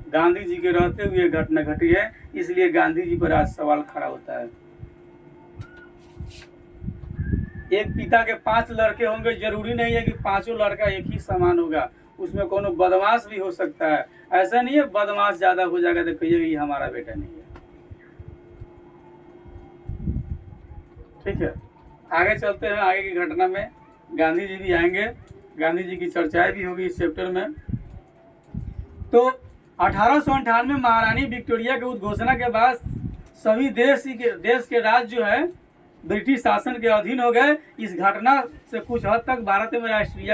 गांधी जी के रहते हुए घटना घटी है, इसलिए गांधी जी पर आज सवाल खड़ा होता है। एक पिता के 5 लड़के होंगे, जरूरी नहीं है कि 5 लड़का एक ही समान होगा, उसमें कोनो बदमाश भी हो सकता है। ऐसा नहीं है बदमाश ज्यादा हो जाएगा तो कहिएगा ये हमारा बेटा नहीं है। ठीक है, आगे चलते हैं। आगे की घटना में गांधी जी भी आएंगे, गांधी जी की चर्चाएं भी होगी इस चैप्टर में। तो 1898 में महारानी विक्टोरिया के उद्घोषणा के बाद सभी देश के राज्य जो है ब्रिटिश शासन के अधीन हो गए। इस घटना से कुछ हद तक भारत में राष्ट्रीय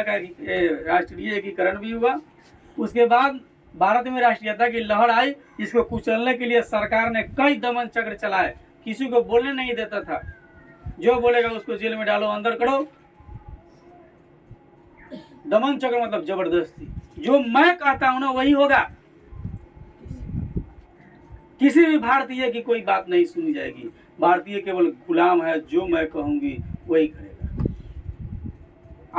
एकीकरण भी हुआ। उसके बाद भारत में राष्ट्रीयता की लहर आई, जिसको कुचलने के लिए सरकार ने कई दमन चक्र चलाए। किसी को बोलने नहीं देता था, जो बोलेगा उसको जेल में डालो, अंदर करो। दमन चक्र मतलब जबरदस्ती, जो मैं कहता हूं ना वही होगा। किसी भी भारतीय की कोई बात नहीं सुनी जाएगी। भारतीय केवल गुलाम है, जो मैं कहूंगी वही करेगा।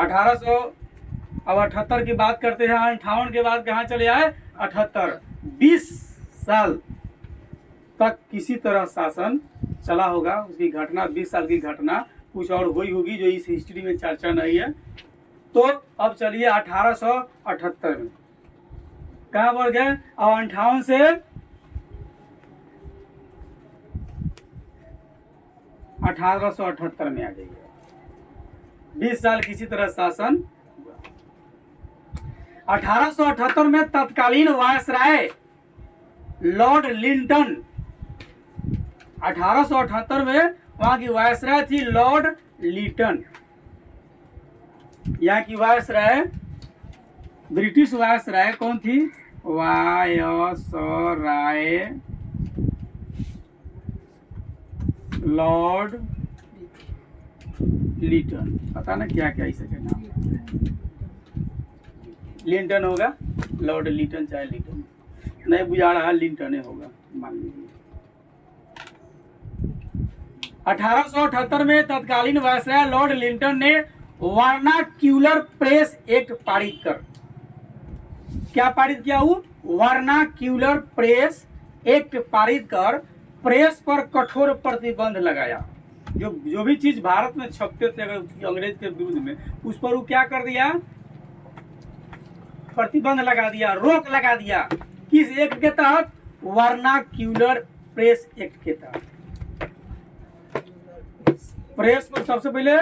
1878 की बात करते हैं। 58 के बाद कहाँ चले आए? 78। 20 साल तक किसी तरह शासन चला होगा। उसकी घटना 20 साल की घटना कुछ और हुई होगी जो इस हिस्ट्री में चर्चा नहीं है। तो अब चलिए 1878 में कहाँ बढ़ गए? अब 58 से 1878 में आ जाइए। 20 साल किसी तरह शासन हुआ। 1878 में तत्कालीन वायसराय लॉर्ड लिंटन, 1878 में वहां की वायसराय थी लॉर्ड लिंटन। यहाँ की वायसराय, ब्रिटिश वायसराय कौन थी? वायसराय लॉर्ड लिंटन, पता ना क्या क्या इसे का नाम, लिंटन होगा, लॉर्ड लिंटन चाहे लिंटन, नहीं बुझा रहा, लिंटन होगा, मान लीजिए। 1878 में तत्कालीन वायसराय लॉर्ड लिंटन ने वर्नाक्यूलर प्रेस एक्ट पारित कर, क्या पारित किया? वो वर्नाक्यूलर प्रेस एक्ट पारित कर प्रेस पर कठोर प्रतिबंध लगाया। जो भी चीज भारत में छपते थे अगर अंग्रेज के विरुद्ध में, उस पर वो क्या कर दिया? प्रतिबंध लगा दिया, रोक लगा दिया। किस एक्ट के तहत? वर्नाक्यूलर प्रेस एक्ट के तहत प्रेस पर सबसे पहले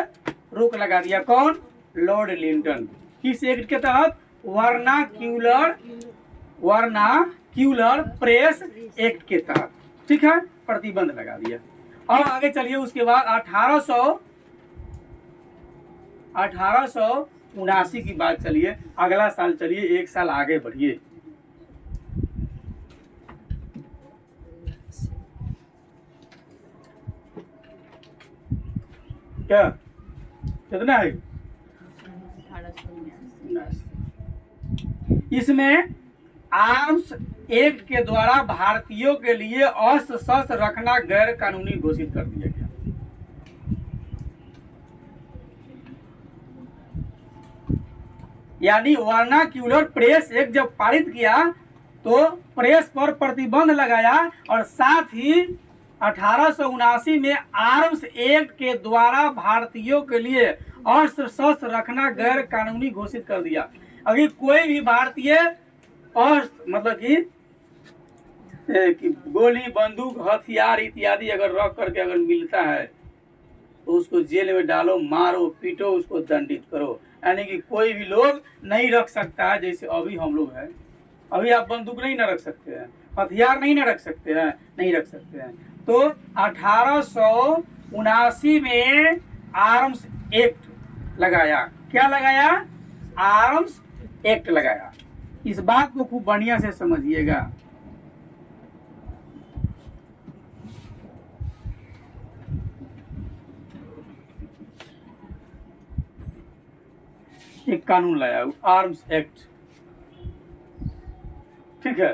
रोक लगा दिया। कौन? Lord Linton. किस एक्ट के तहत? वर्नाक्यूलर प्रेस एक्ट के तहत, ठीक है, प्रतिबंध लगा दिया। अब आगे चलिए। उसके बाद 1879 की बात चलिए, अगला साल चलिए, एक साल आगे बढ़िए। क्या कितना है? इसमें आर्म्स एक्ट के द्वारा भारतीयों के लिए अस्त्र शस्त्र रखना गैर कानूनी घोषित कर दिया गया। यानी वर्नाक्यूलर प्रेस एक्ट जब पारित किया तो प्रेस पर प्रतिबंध लगाया और साथ ही 1879 में आर्म्स एक्ट के द्वारा भारतीयों के लिए अस्त्र शस्त्र रखना गैर कानूनी घोषित कर दिया। अभी कोई भी भारतीय अस्त्र मतलब कि गोली बंदूक हथियार इत्यादि अगर रख करके अगर मिलता है तो उसको जेल में डालो, मारो, पीटो, उसको दंडित करो। यानी कि कोई भी लोग नहीं रख सकता है। जैसे अभी हम लोग हैं, अभी आप बंदूक नहीं ना रख सकते हैं, हथियार नहीं ना रख सकते हैं, नहीं रख सकते हैं। तो 1879 में आर्म्स एक्ट लगाया। क्या लगाया? आर्म्स एक्ट लगाया। इस बात को खूब बढ़िया से समझिएगा। एक कानून लाया आर्म्स एक्ट, ठीक है।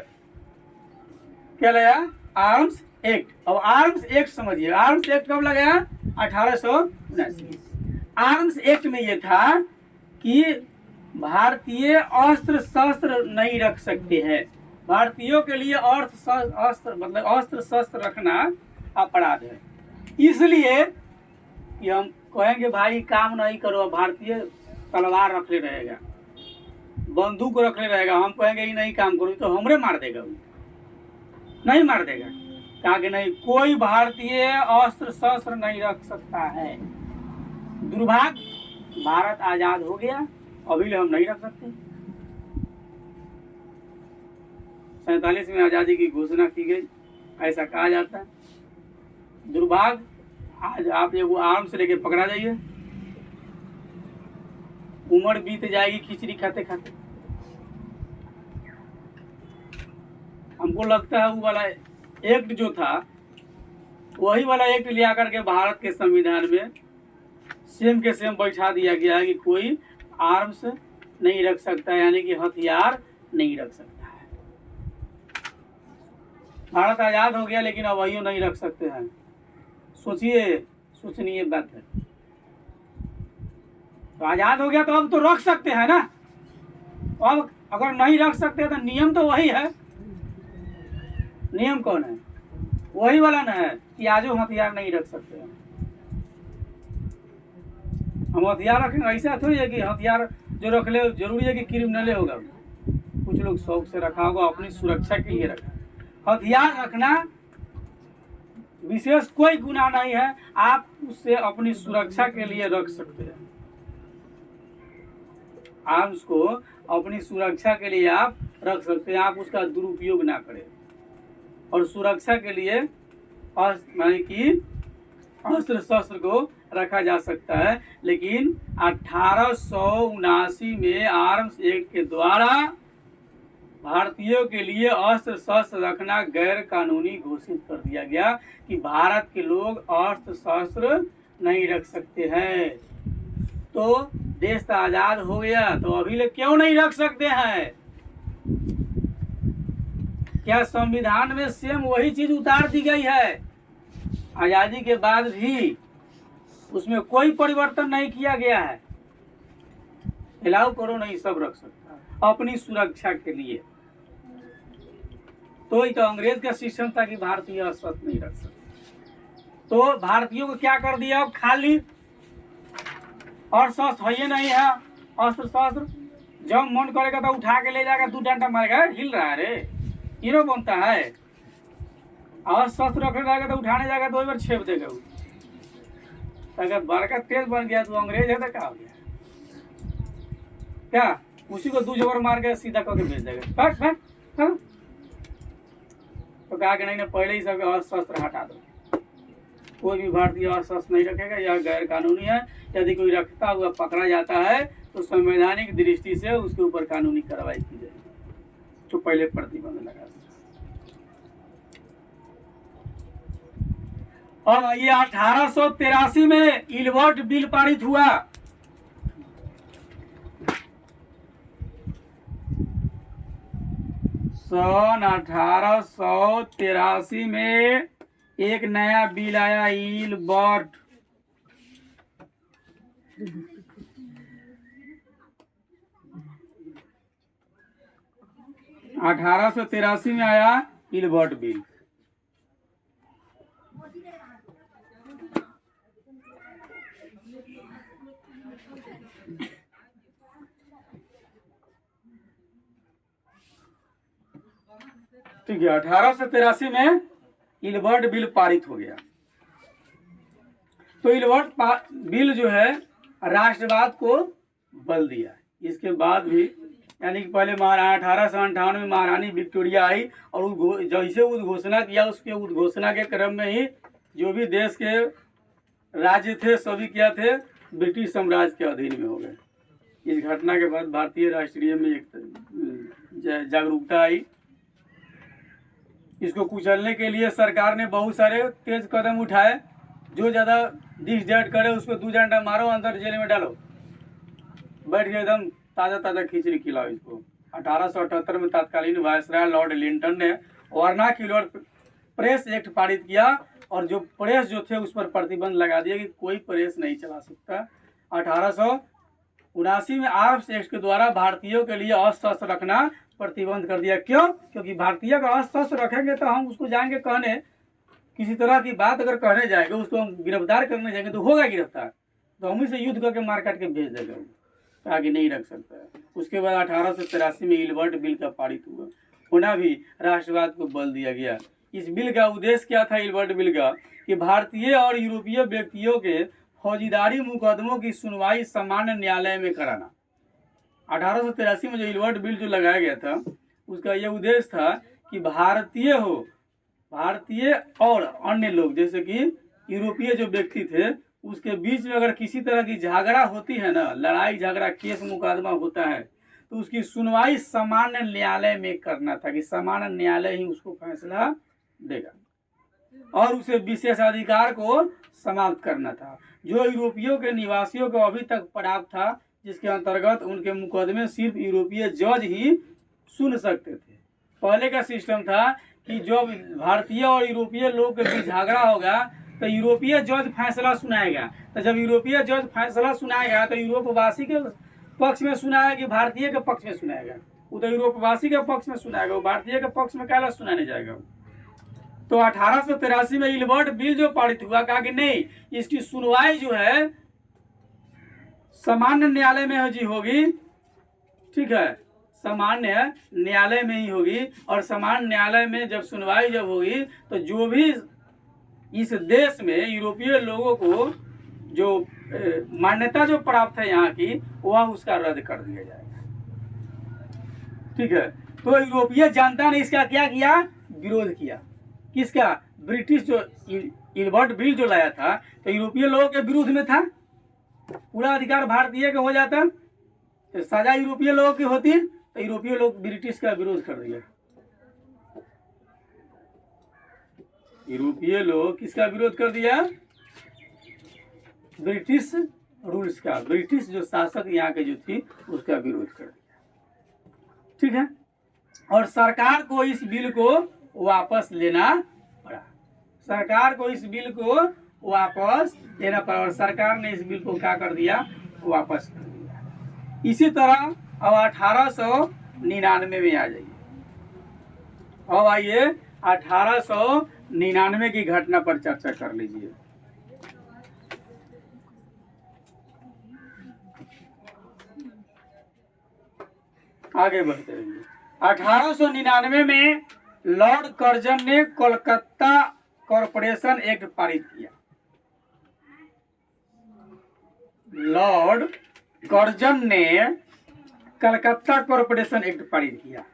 क्या लाया? Arms act. अब आर्म्स एक्ट समझिए, आर्म्स एक्ट कब लगाया? 1879। आर्म्स एक्ट में यह था कि भारतीय अस्त्र शस्त्र नहीं रख सकते हैं। भारतीयों के लिए अस्त्र मतलब अस्त्र शस्त्र रखना अपराध है। इसलिए कि हम कहेंगे भाई काम नहीं करो, भारतीय तलवार रखले रहेगा, बंदूक रखले रहेगा, हम कहेंगे ये नहीं काम करो तो हमरे मार देगा, वो नहीं मार देगा। कहा कि नहीं, कोई भारतीय अस्त्र शस्त्र नहीं रख सकता है। दुर्भाग्य, भारत आजाद हो गया, अभी हम नहीं रख सकते। 47 में आजादी की घोषणा की गई, ऐसा कहा जाता है। दुर्भाग्य, आज आप एगो आर्म से लेके पकड़ा जाइए, उम्र बीत जाएगी खिचड़ी खाते खाते। हमको लगता है वो वाला एक्ट जो था, वही वाला एक्ट लिया करके भारत के संविधान में सेम के सेम बैठा दिया गया है कि कोई आर्म्स नहीं रख सकता है, यानी कि हथियार नहीं रख सकता है। भारत आजाद हो गया लेकिन अब वही नहीं रख सकते हैं। सोचिए, सोचनीय बात है। तो आजाद हो गया तो अब तो रख सकते हैं ना। अब अगर नहीं रख सकते तो नियम तो वही है। नियम कौन है? वही वाला ना है कि आजो हथियार नहीं रख सकते हैं। हम हथियार रखेंगे, ऐसा थोड़ी है कि हथियार जो रख ले जरूरी है कि क्रिमिनल होगा। कुछ लोग शौक से रखा होगा, अपनी सुरक्षा के लिए रखा। हथियार रखना विशेष कोई गुनाह नहीं है, आप उससे अपनी सुरक्षा के लिए रख सकते हैं। आर्म्स को अपनी सुरक्षा के लिए आप रख सकते हैं, आप उसका दुरुपयोग ना करें। और सुरक्षा के लिए माने कि अस्त्र शस्त्र को रखा जा सकता है। लेकिन 1879 में आर्म्स एक्ट के द्वारा भारतीयों के लिए अस्त्र शस्त्र रखना गैर कानूनी घोषित कर दिया गया कि भारत के लोग अस्त्र शस्त्र नहीं रख सकते हैं। तो देश तो आजाद हो गया, तो अभी ले क्यों नहीं रख सकते हैं? क्या संविधान में सेम वही चीज उतार दी गई है? आजादी के बाद भी उसमें कोई परिवर्तन नहीं किया गया है। अलाउ करो नहीं, सब रख सकता है अपनी सुरक्षा के लिए। तो ये तो अंग्रेज का सिस्टम था कि भारतीय अस्त्र नहीं रख सकते। तो भारतीयों को क्या कर दिया? खाली और शस्त्र है नहीं है, अस्त्र शस्त्र जब मन करेगा तो उठा के ले जाकर 2 डंडा मारेगा, हिल रहा है रे, हीरो बनता है। और शस्त्र रखने रहेगा तो उठाने जाएगा तो एक बार छेप देगा। अगर बड़का तेज बन गया तो अंग्रेज है तो क्या हो गया? क्या उसी को 2 जबर मार के सीधा करके भेज देगा? तो कहा कि नहीं, पहले ही सब अस्त्र शस्त्र हटा दो। कोई भी भारतीय अस्त्र शस्त्र नहीं रखेगा, यह गैर कानूनी है। यदि कोई रखता हुआ पकड़ा जाता है तो संवैधानिक दृष्टि से उसके ऊपर कानूनी कार्रवाई की जाएगी। तो पहले प्रतिबंध लगा। और ये 1883 में इलवर्ट बिल पारित हुआ। सन 1883 में एक नया बिल आया, इलबर्ट। 1883 में आया इलबर्ट बिल। ठीक है, 1883 में इलबर्ट बिल पारित हो गया। तो इलबर्ट बिल जो है राष्ट्रवाद को बल दिया। इसके बाद भी यानी कि पहले 1858 में महारानी विक्टोरिया आई और जैसे उद्घोषणा किया, उसके उद्घोषणा के क्रम में ही जो भी देश के राज्य थे सभी क्या थे, ब्रिटिश साम्राज्य के अधीन में हो गए। इस घटना के बाद भारतीय राष्ट्रीय में एक जागरूकता आई। इसको कुचलने के लिए सरकार ने बहुत सारे तेज कदम उठाए। जो ज़्यादा डिस डेट करे उसको 2 घंटा मारो, अंदर जेल में डालो, बैठ के एकदम ताज़ा ताज़ा खिचड़ी खिलाओ इसको। 1878 में तत्कालीन वायसराय लॉर्ड लिंटन ने वर्नाक्यूलर प्रेस एक्ट पारित किया और जो प्रेस जो थे उस पर प्रतिबंध लगा दिया कि कोई प्रेस नहीं चला सकता। 1879 में आर्म्स एक्ट के द्वारा भारतीयों के लिए अस्त्र रखना प्रतिबंध कर दिया। क्यों? क्योंकि भारतीय का अस्त्र रखेंगे तो हम उसको जाएंगे कहने, किसी तरह की बात अगर कहने जाएंगे, उसको हम गिरफ्तार करने जाएंगे तो होगा गिरफ्तार, तो हम से युद्ध करके मार काट के भेज देगा, आगे नहीं रख सकता है। उसके बाद 1883 में इलबर्ट बिल का पारित हुआ, होना भी राष्ट्रवाद को बल दिया गया। इस बिल का उद्देश्य क्या था इलबर्ट बिल का, कि भारतीय और यूरोपीय व्यक्तियों के फौजीदारी मुकदमों की सुनवाई सामान्य न्यायालय में कराना। 1883 में जो इलबर्ट बिल जो लगाया गया था उसका यह उद्देश्य था कि भारतीय और अन्य लोग जैसे कि यूरोपीय जो व्यक्ति थे उसके बीच में अगर किसी तरह की झगड़ा होती है ना, लड़ाई झगड़ा केस मुकदमा होता है, तो उसकी सुनवाई सामान्य न्यायालय में करना था, कि सामान्य न्यायालय ही उसको फैसला देगा और उसे विशेषाधिकार को समाप्त करना था। जो यूरोपियों के निवासियों को अभी तक प्राप्त था, जिसके अंतर्गत उनके मुकदमे सिर्फ यूरोपीय जज ही सुन सकते थे। पहले का सिस्टम था कि जो भारतीय और यूरोपीय लोग के बीच झगड़ा होगा तो यूरोपीय जज फैसला सुनाएगा। तो जब यूरोपीय जज फैसला सुनाएगा तो यूरोपवासी के पक्ष में सुनाएगा कि भारतीय के पक्ष में सुनाएगा? वो तो यूरोपवासी के पक्ष में सुनाएगा, वो भारतीय के पक्ष में क्या सुनाने जाएगा? तो 1883 में इलबर्ट बिल जो पारित हुआ, कहा कि नहीं, इसकी सुनवाई जो है सामान्य न्यायालय में जी होगी। ठीक है, सामान्य न्यायालय में ही होगी और सामान्य न्यायालय में जब सुनवाई जब होगी तो जो भी इस देश में यूरोपीय लोगों को जो मान्यता जो प्राप्त है यहाँ की, वह उसका रद्द कर दिया जाएगा। ठीक है, तो यूरोपीय जनता ने इसका क्या किया? विरोध किया। किसका? ब्रिटिश जो इलबर्ट बिल जो लाया था तो यूरोपीय लोगों के विरुद्ध में था। पूरा अधिकार भारतीय का हो जाता तो सजा यूरोपीय लोगों की होती, तो यूरोपीय लोग ब्रिटिश का विरोध कर दिया। यूरोपीय लोग किसका विरोध कर दिया? ब्रिटिश रूल्स का, ब्रिटिश जो शासक यहाँ के जो थी उसका विरोध कर दिया। ठीक है, और सरकार को इस बिल को वापस लेना पड़ा। सरकार को इस बिल को वापस लेना पड़ा और सरकार ने इस बिल को क्या कर दिया? वापस कर दिया। इसी तरह अब 1899 में आ जाइए। अब आइए 1899 की घटना पर चर्चा कर लीजिए। आगे बढ़ते रहिए। 1899 में लॉर्ड कर्जन ने कोलकाता कॉरपोरेशन एक्ट पारित किया। लॉर्ड कर्जन ने कलकत्ता कॉरपोरेशन एक्ट पारित किया।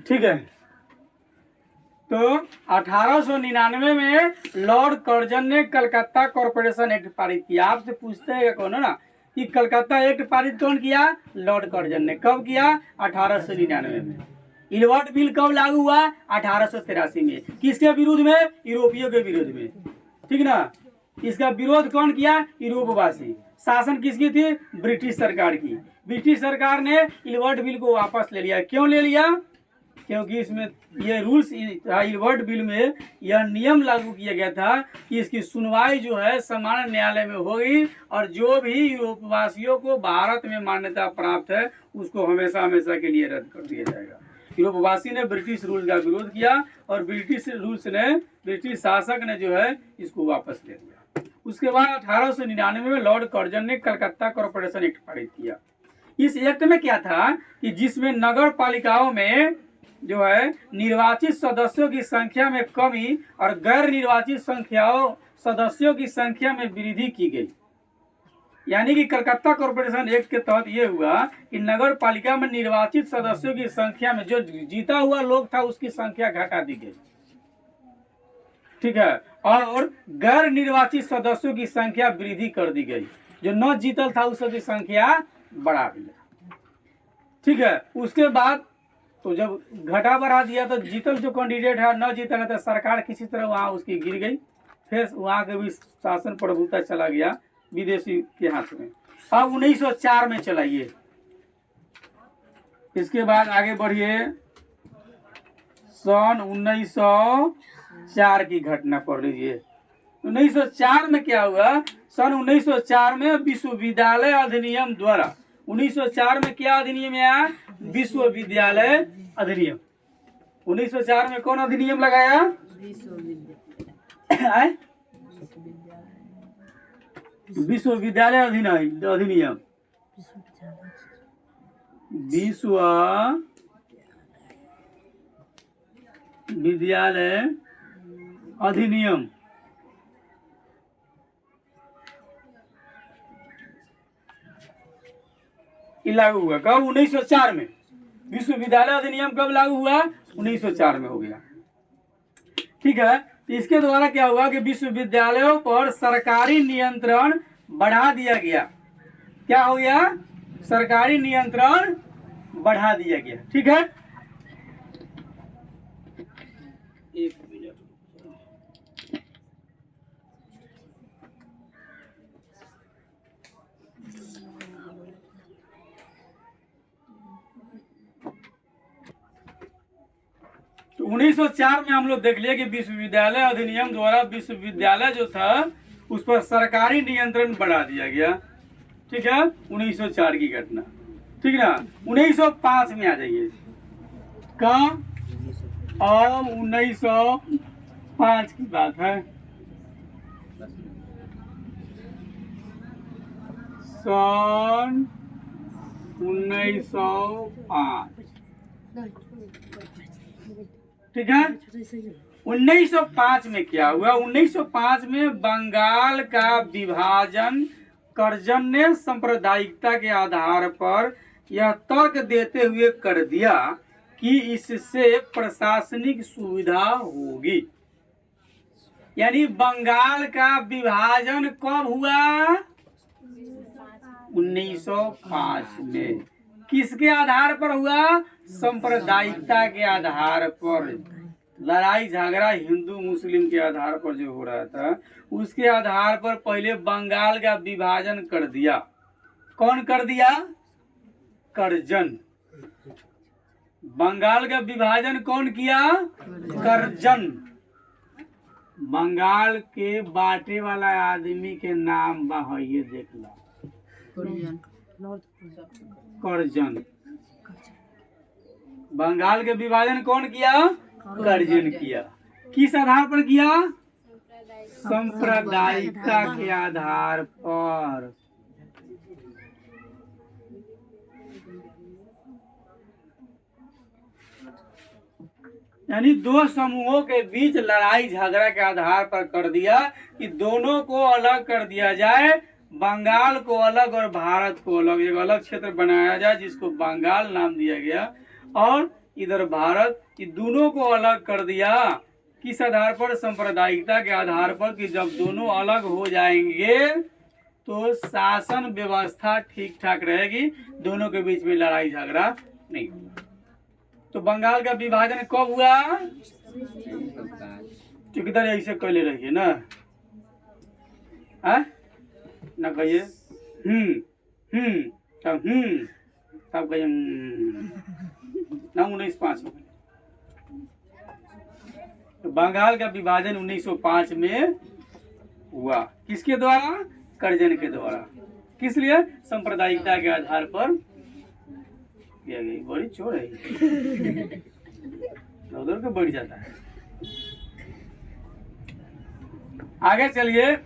ठीक है, तो 1899 में लॉर्ड कर्जन ने कलकत्ता कॉरपोरेशन एक्ट पारित किया। आपसे पूछते हैं कौन है ना कि कलकत्ता एक्ट पारित कौन किया? लॉर्ड कर्जन ने। कब किया? 1899 में। इलवर्ट बिल कब लागू हुआ? 1883 में। किसके विरुद्ध में? यूरोपियों के विरुद्ध में, ठीक ना। इसका विरोध कौन किया? यूरोपवासी। शासन किसकी थी? ब्रिटिश सरकार की। ब्रिटिश सरकार ने इलवर्ट बिल को वापस ले लिया। क्यों ले लिया? क्योंकि इसमें ये रूल्स, इलवर्ट बिल में यह नियम लागू किया गया था कि इसकी सुनवाई जो है सामान्य न्यायालय में होगी और जो भी यूरोपवासियों को भारत में मान्यता प्राप्त है उसको हमेशा हमेशा के लिए रद्द कर दिया जाएगा। यूरोपवासी ने ब्रिटिश रूल का विरोध किया और ब्रिटिश शासक ने जो है इसको वापस ले लिया। उसके बाद 1899 में लॉर्ड कर्जन ने कलकत्ता कॉरपोरेशन एक्ट पारित किया। इस एक्ट में क्या था कि जिसमें नगर पालिकाओं में जो है निर्वाचित सदस्यों की संख्या में कमी और गैर निर्वाचित सदस्यों की संख्या में वृद्धि की गई। यानी कि कलकत्ता कॉरपोरेशन एक्ट के तहत यह हुआ कि नगर पालिका में निर्वाचित सदस्यों की संख्या में जो जीता हुआ लोग था उसकी संख्या घटा दी गई, ठीक है, और गैर निर्वाचित सदस्यों की संख्या वृद्धि कर दी गई। जो न जीतल था उसकी संख्या बढ़ा दी गई, ठीक है। उसके बाद तो जब घटा बढ़ा दिया तो जीतल जो कैंडिडेट है न जीता है तो सरकार किसी तरह वहाँ उसकी गिर गई। फिर वहाँ के भी शासन प्रभुता चला गया विदेशी के हाथ में। अब 1904 में चलाइए। इसके बाद आगे बढ़िए, सन 1904 की घटना पढ़ लीजिए। 1904 में क्या हुआ? सन 1904 में विश्वविद्यालय अधिनियम द्वारा 1904 में क्या अधिनियम आया? विश्वविद्यालय अधिनियम। 1904 में कौन अधिनियम लगाया? विश्वविद्यालय अधिनियम। विश्वविद्यालय अधिनियम लागू हुआ। कब? 1904 में। विश्वविद्यालय अधिनियम कब लागू हुआ? 1904 में हो गया, ठीक है। तो इसके द्वारा क्या हुआ कि विश्वविद्यालयों पर सरकारी नियंत्रण बढ़ा दिया गया। क्या हो गया? सरकारी नियंत्रण बढ़ा दिया गया, ठीक है। एक मिनट, तो 1904 में हम लोग देख लिए कि विश्वविद्यालय अधिनियम द्वारा विश्वविद्यालय जो था उस पर सरकारी नियंत्रण बढ़ा दिया गया, ठीक है। 1904 की घटना, ठीक ना। 1905 में आ जाइए। कब? अब 1905 की बात है। सन 1905, ठीक है। 1905 में क्या हुआ? 1905 में बंगाल का विभाजन कर्जन ने सांप्रदायिकता के आधार पर यह तर्क देते हुए कर दिया कि इससे प्रशासनिक सुविधा होगी। यानी बंगाल का विभाजन कब हुआ? 1905 में। किसके आधार पर हुआ? सांप्रदायिकता के आधार पर। लड़ाई झगड़ा हिंदू मुस्लिम के आधार पर जो हो रहा था उसके आधार पर पहले बंगाल का विभाजन कर दिया। कौन कर दिया? कर्जन। बंगाल का विभाजन कौन किया? कर्जन। बंगाल के बांटे वाला आदमी के नाम ये देख लो, कर्जन। बंगाल के विभाजन कौन किया? कर्जन किया। किस आधार पर किया? सांप्रदायिकता के आधार पर। यानी दो समूहों के बीच लड़ाई झगड़ा के आधार पर कर दिया कि दोनों को अलग कर दिया जाए, बंगाल को अलग और भारत को अलग। एक अलग क्षेत्र बनाया जाए जिसको बंगाल नाम दिया गया और इधर भारत, कि दोनों को अलग कर दिया किस आधार पर? सांप्रदायिकता के आधार पर कि जब दोनों अलग हो जाएंगे तो शासन व्यवस्था ठीक ठाक रहेगी, दोनों के बीच में लड़ाई झगड़ा नहीं होगा। तो बंगाल का विभाजन कब हुआ? किधर ऐसे कैले रहिए ना, ना कहिए तब तब कहिए ना 1905 में। तो बंगाल का विभाजन 1905 में हुआ। किसके द्वारा? कर्जन के द्वारा। किस लिए? सांप्रदायिकता के आधार पर किया गया। बड़ी चोर है, उधर के बढ़ जाता है। आगे चलिए।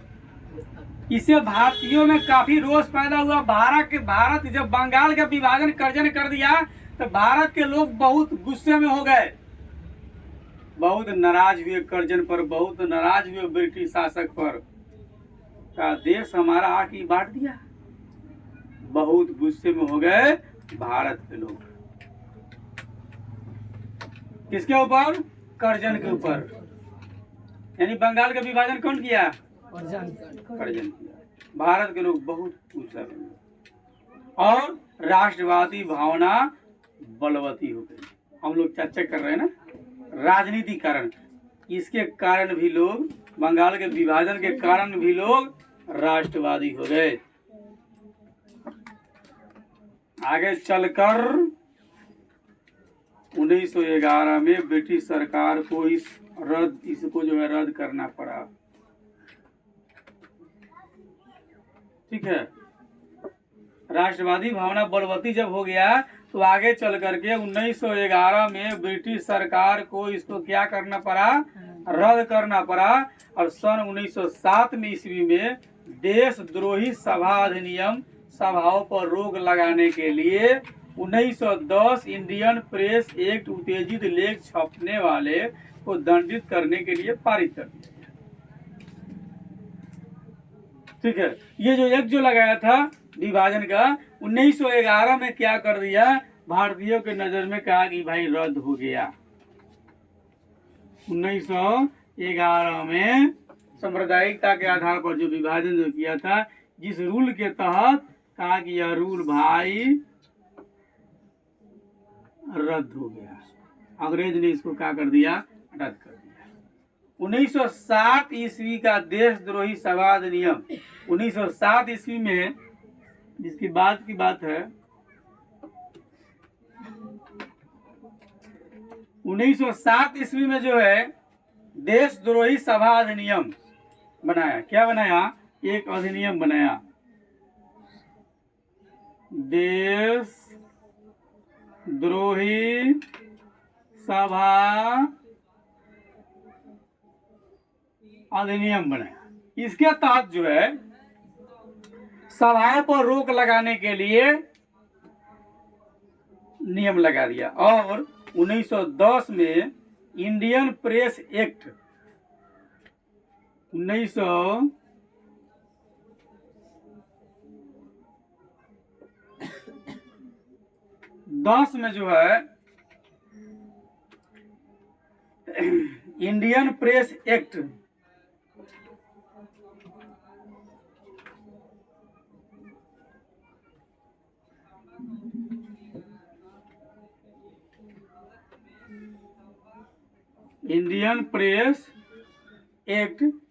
इससे भारतीयों में काफी रोष पैदा हुआ। भारत जब बंगाल का विभाजन कर्जन कर दिया तो भारत के लोग बहुत गुस्से में हो गए, बहुत नाराज हुए कर्जन पर, बहुत नाराज हुए ब्रिटिश शासक पर। का देश हमारा आके बांट दिया, बहुत गुस्से में हो गए भारत के लोग। किसके ऊपर? कर्जन के ऊपर। यानी बंगाल का विभाजन कौन किया? कर्जन किया। भारत के लोग बहुत गुस्सा में और राष्ट्रवादी भावना बलवती हो गई। हम लोग चर्चा कर रहे हैं ना, राजनीति कारण। इसके कारण भी लोग, बंगाल के विभाजन के कारण भी लोग राष्ट्रवादी हो गए। आगे चलकर 1911 में ब्रिटिश सरकार को इसको जो है रद्द करना पड़ा। ठीक है। राष्ट्रवादी भावना बलवती जब हो गया तो आगे चल करके 1911 में ब्रिटिश सरकार को इसको क्या करना पड़ा? रद्द करना पड़ा। और सन 1907 में ईस्वी में देशद्रोही सभा अधिनियम, सभाओं पर रोक लगाने के लिए 1910 इंडियन प्रेस एक्ट, उत्तेजित लेख छपने वाले को दंडित करने के लिए पारित कर दिया। ठीक है। ये जो एक्ट जो लगाया था विभाजन का 1911 में क्या कर दिया? भारतीयों के नजर में कहा कि भाई रद्द हो गया। 1911 में सांप्रदायिकता के आधार पर जो विभाजन जो किया था, जिस रूल के तहत कहा कि यह रूल भाई रद्द हो गया। अंग्रेज ने इसको क्या कर दिया? रद्द कर दिया। 1907 ईस्वी का देशद्रोही सभा अधिनियम 1907 ईस्वी में, जिसकी बात की बात है, 1907 ईस्वी में जो है देशद्रोही सभा अधिनियम बनाया। क्या बनाया? एक अधिनियम बनाया, देशद्रोही सभा अधिनियम बनाया। इसके तहत जो है सभाओं पर रोक लगाने के लिए नियम लगा दिया। और 1910 में इंडियन प्रेस एक्ट 1910 में जो है इंडियन प्रेस एक्ट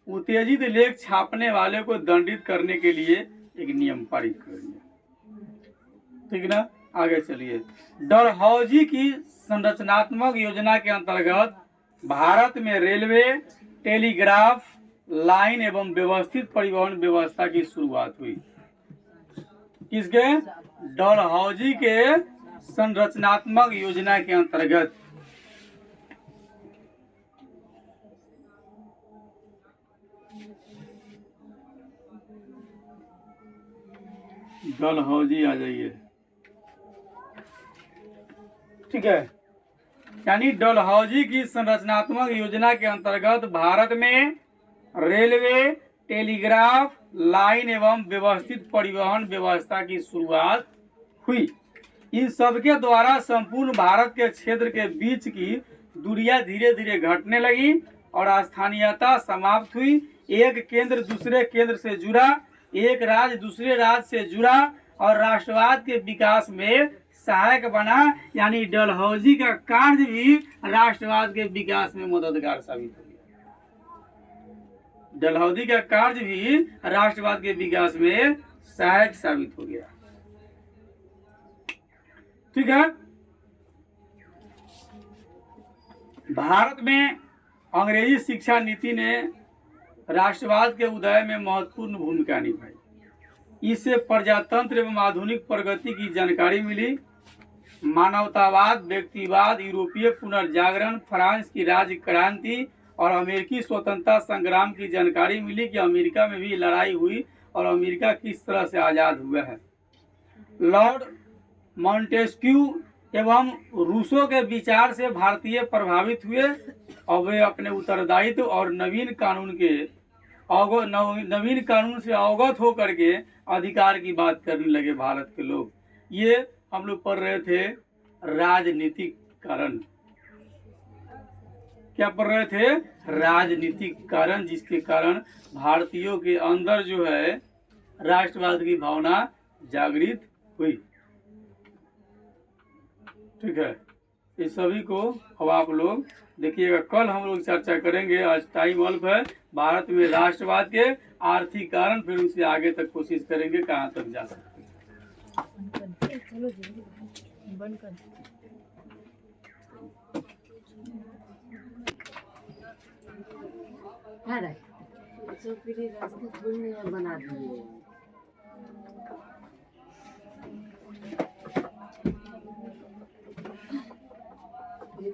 उत्तेजित लेख छापने वाले को दंडित करने के लिए एक नियम पारित कर दिया। ठीक ना। आगे चलिए। डलहौजी की संरचनात्मक योजना के अंतर्गत भारत में रेलवे, टेलीग्राफ लाइन एवं व्यवस्थित परिवहन व्यवस्था की शुरुआत हुई। किसके? डलहौजी के संरचनात्मक योजना के अंतर्गत। डलहौजी आ जाइए। ठीक है। यानी डलहौजी की संरचनात्मक योजना के अंतर्गत भारत में रेलवे, टेलीग्राफ लाइन एवं व्यवस्थित परिवहन व्यवस्था की शुरुआत हुई। इन सबके द्वारा संपूर्ण भारत के क्षेत्र के बीच की दूरियां धीरे धीरे घटने लगी और स्थानीयता समाप्त हुई। एक केंद्र दूसरे केंद्र से जुड़ा, एक राज्य दूसरे राज्य से जुड़ा और राष्ट्रवाद के विकास में सहायक बना। यानी डलहौजी का कार्य भी राष्ट्रवाद के विकास में मददगार साबित हो गया। डलहौजी का कार्य भी राष्ट्रवाद के विकास में सहायक साबित हो गया। ठीक है। भारत में अंग्रेजी शिक्षा नीति ने राष्ट्रवाद के उदय में महत्वपूर्ण भूमिका निभाई। इससे प्रजातंत्र एवं आधुनिक प्रगति की जानकारी मिली। मानवतावाद, व्यक्तिवाद, यूरोपीय पुनर्जागरण, फ्रांस की राज्य क्रांति और अमेरिकी स्वतंत्रता संग्राम की जानकारी मिली कि अमेरिका में भी लड़ाई हुई और अमेरिका किस तरह से आज़ाद हुआ है। लॉर्ड मॉन्टेस्क्यू एवं रूसो के विचार से भारतीय प्रभावित हुए और वे अपने उत्तरदायित्व और नवीन कानून से अवगत होकर के अधिकार की बात करने लगे भारत के लोग। ये हम लोग पढ़ रहे थे राजनीतिक कारण। क्या पढ़ रहे थे? राजनीतिक कारण, जिसके कारण भारतीयों के अंदर जो है राष्ट्रवाद की भावना जागृत हुई। ठीक है। इस सभी को अब आप लोग देखिएगा, कल हम लोग चर्चा करेंगे। आज टाइम अल्प है। भारत में राष्ट्रवाद के आर्थिक कारण, फिर उससे आगे तक कोशिश करेंगे कहाँ तक जा सकते हैं। चलो बंद कर। रास्ते थोड़ी बना दिए। ये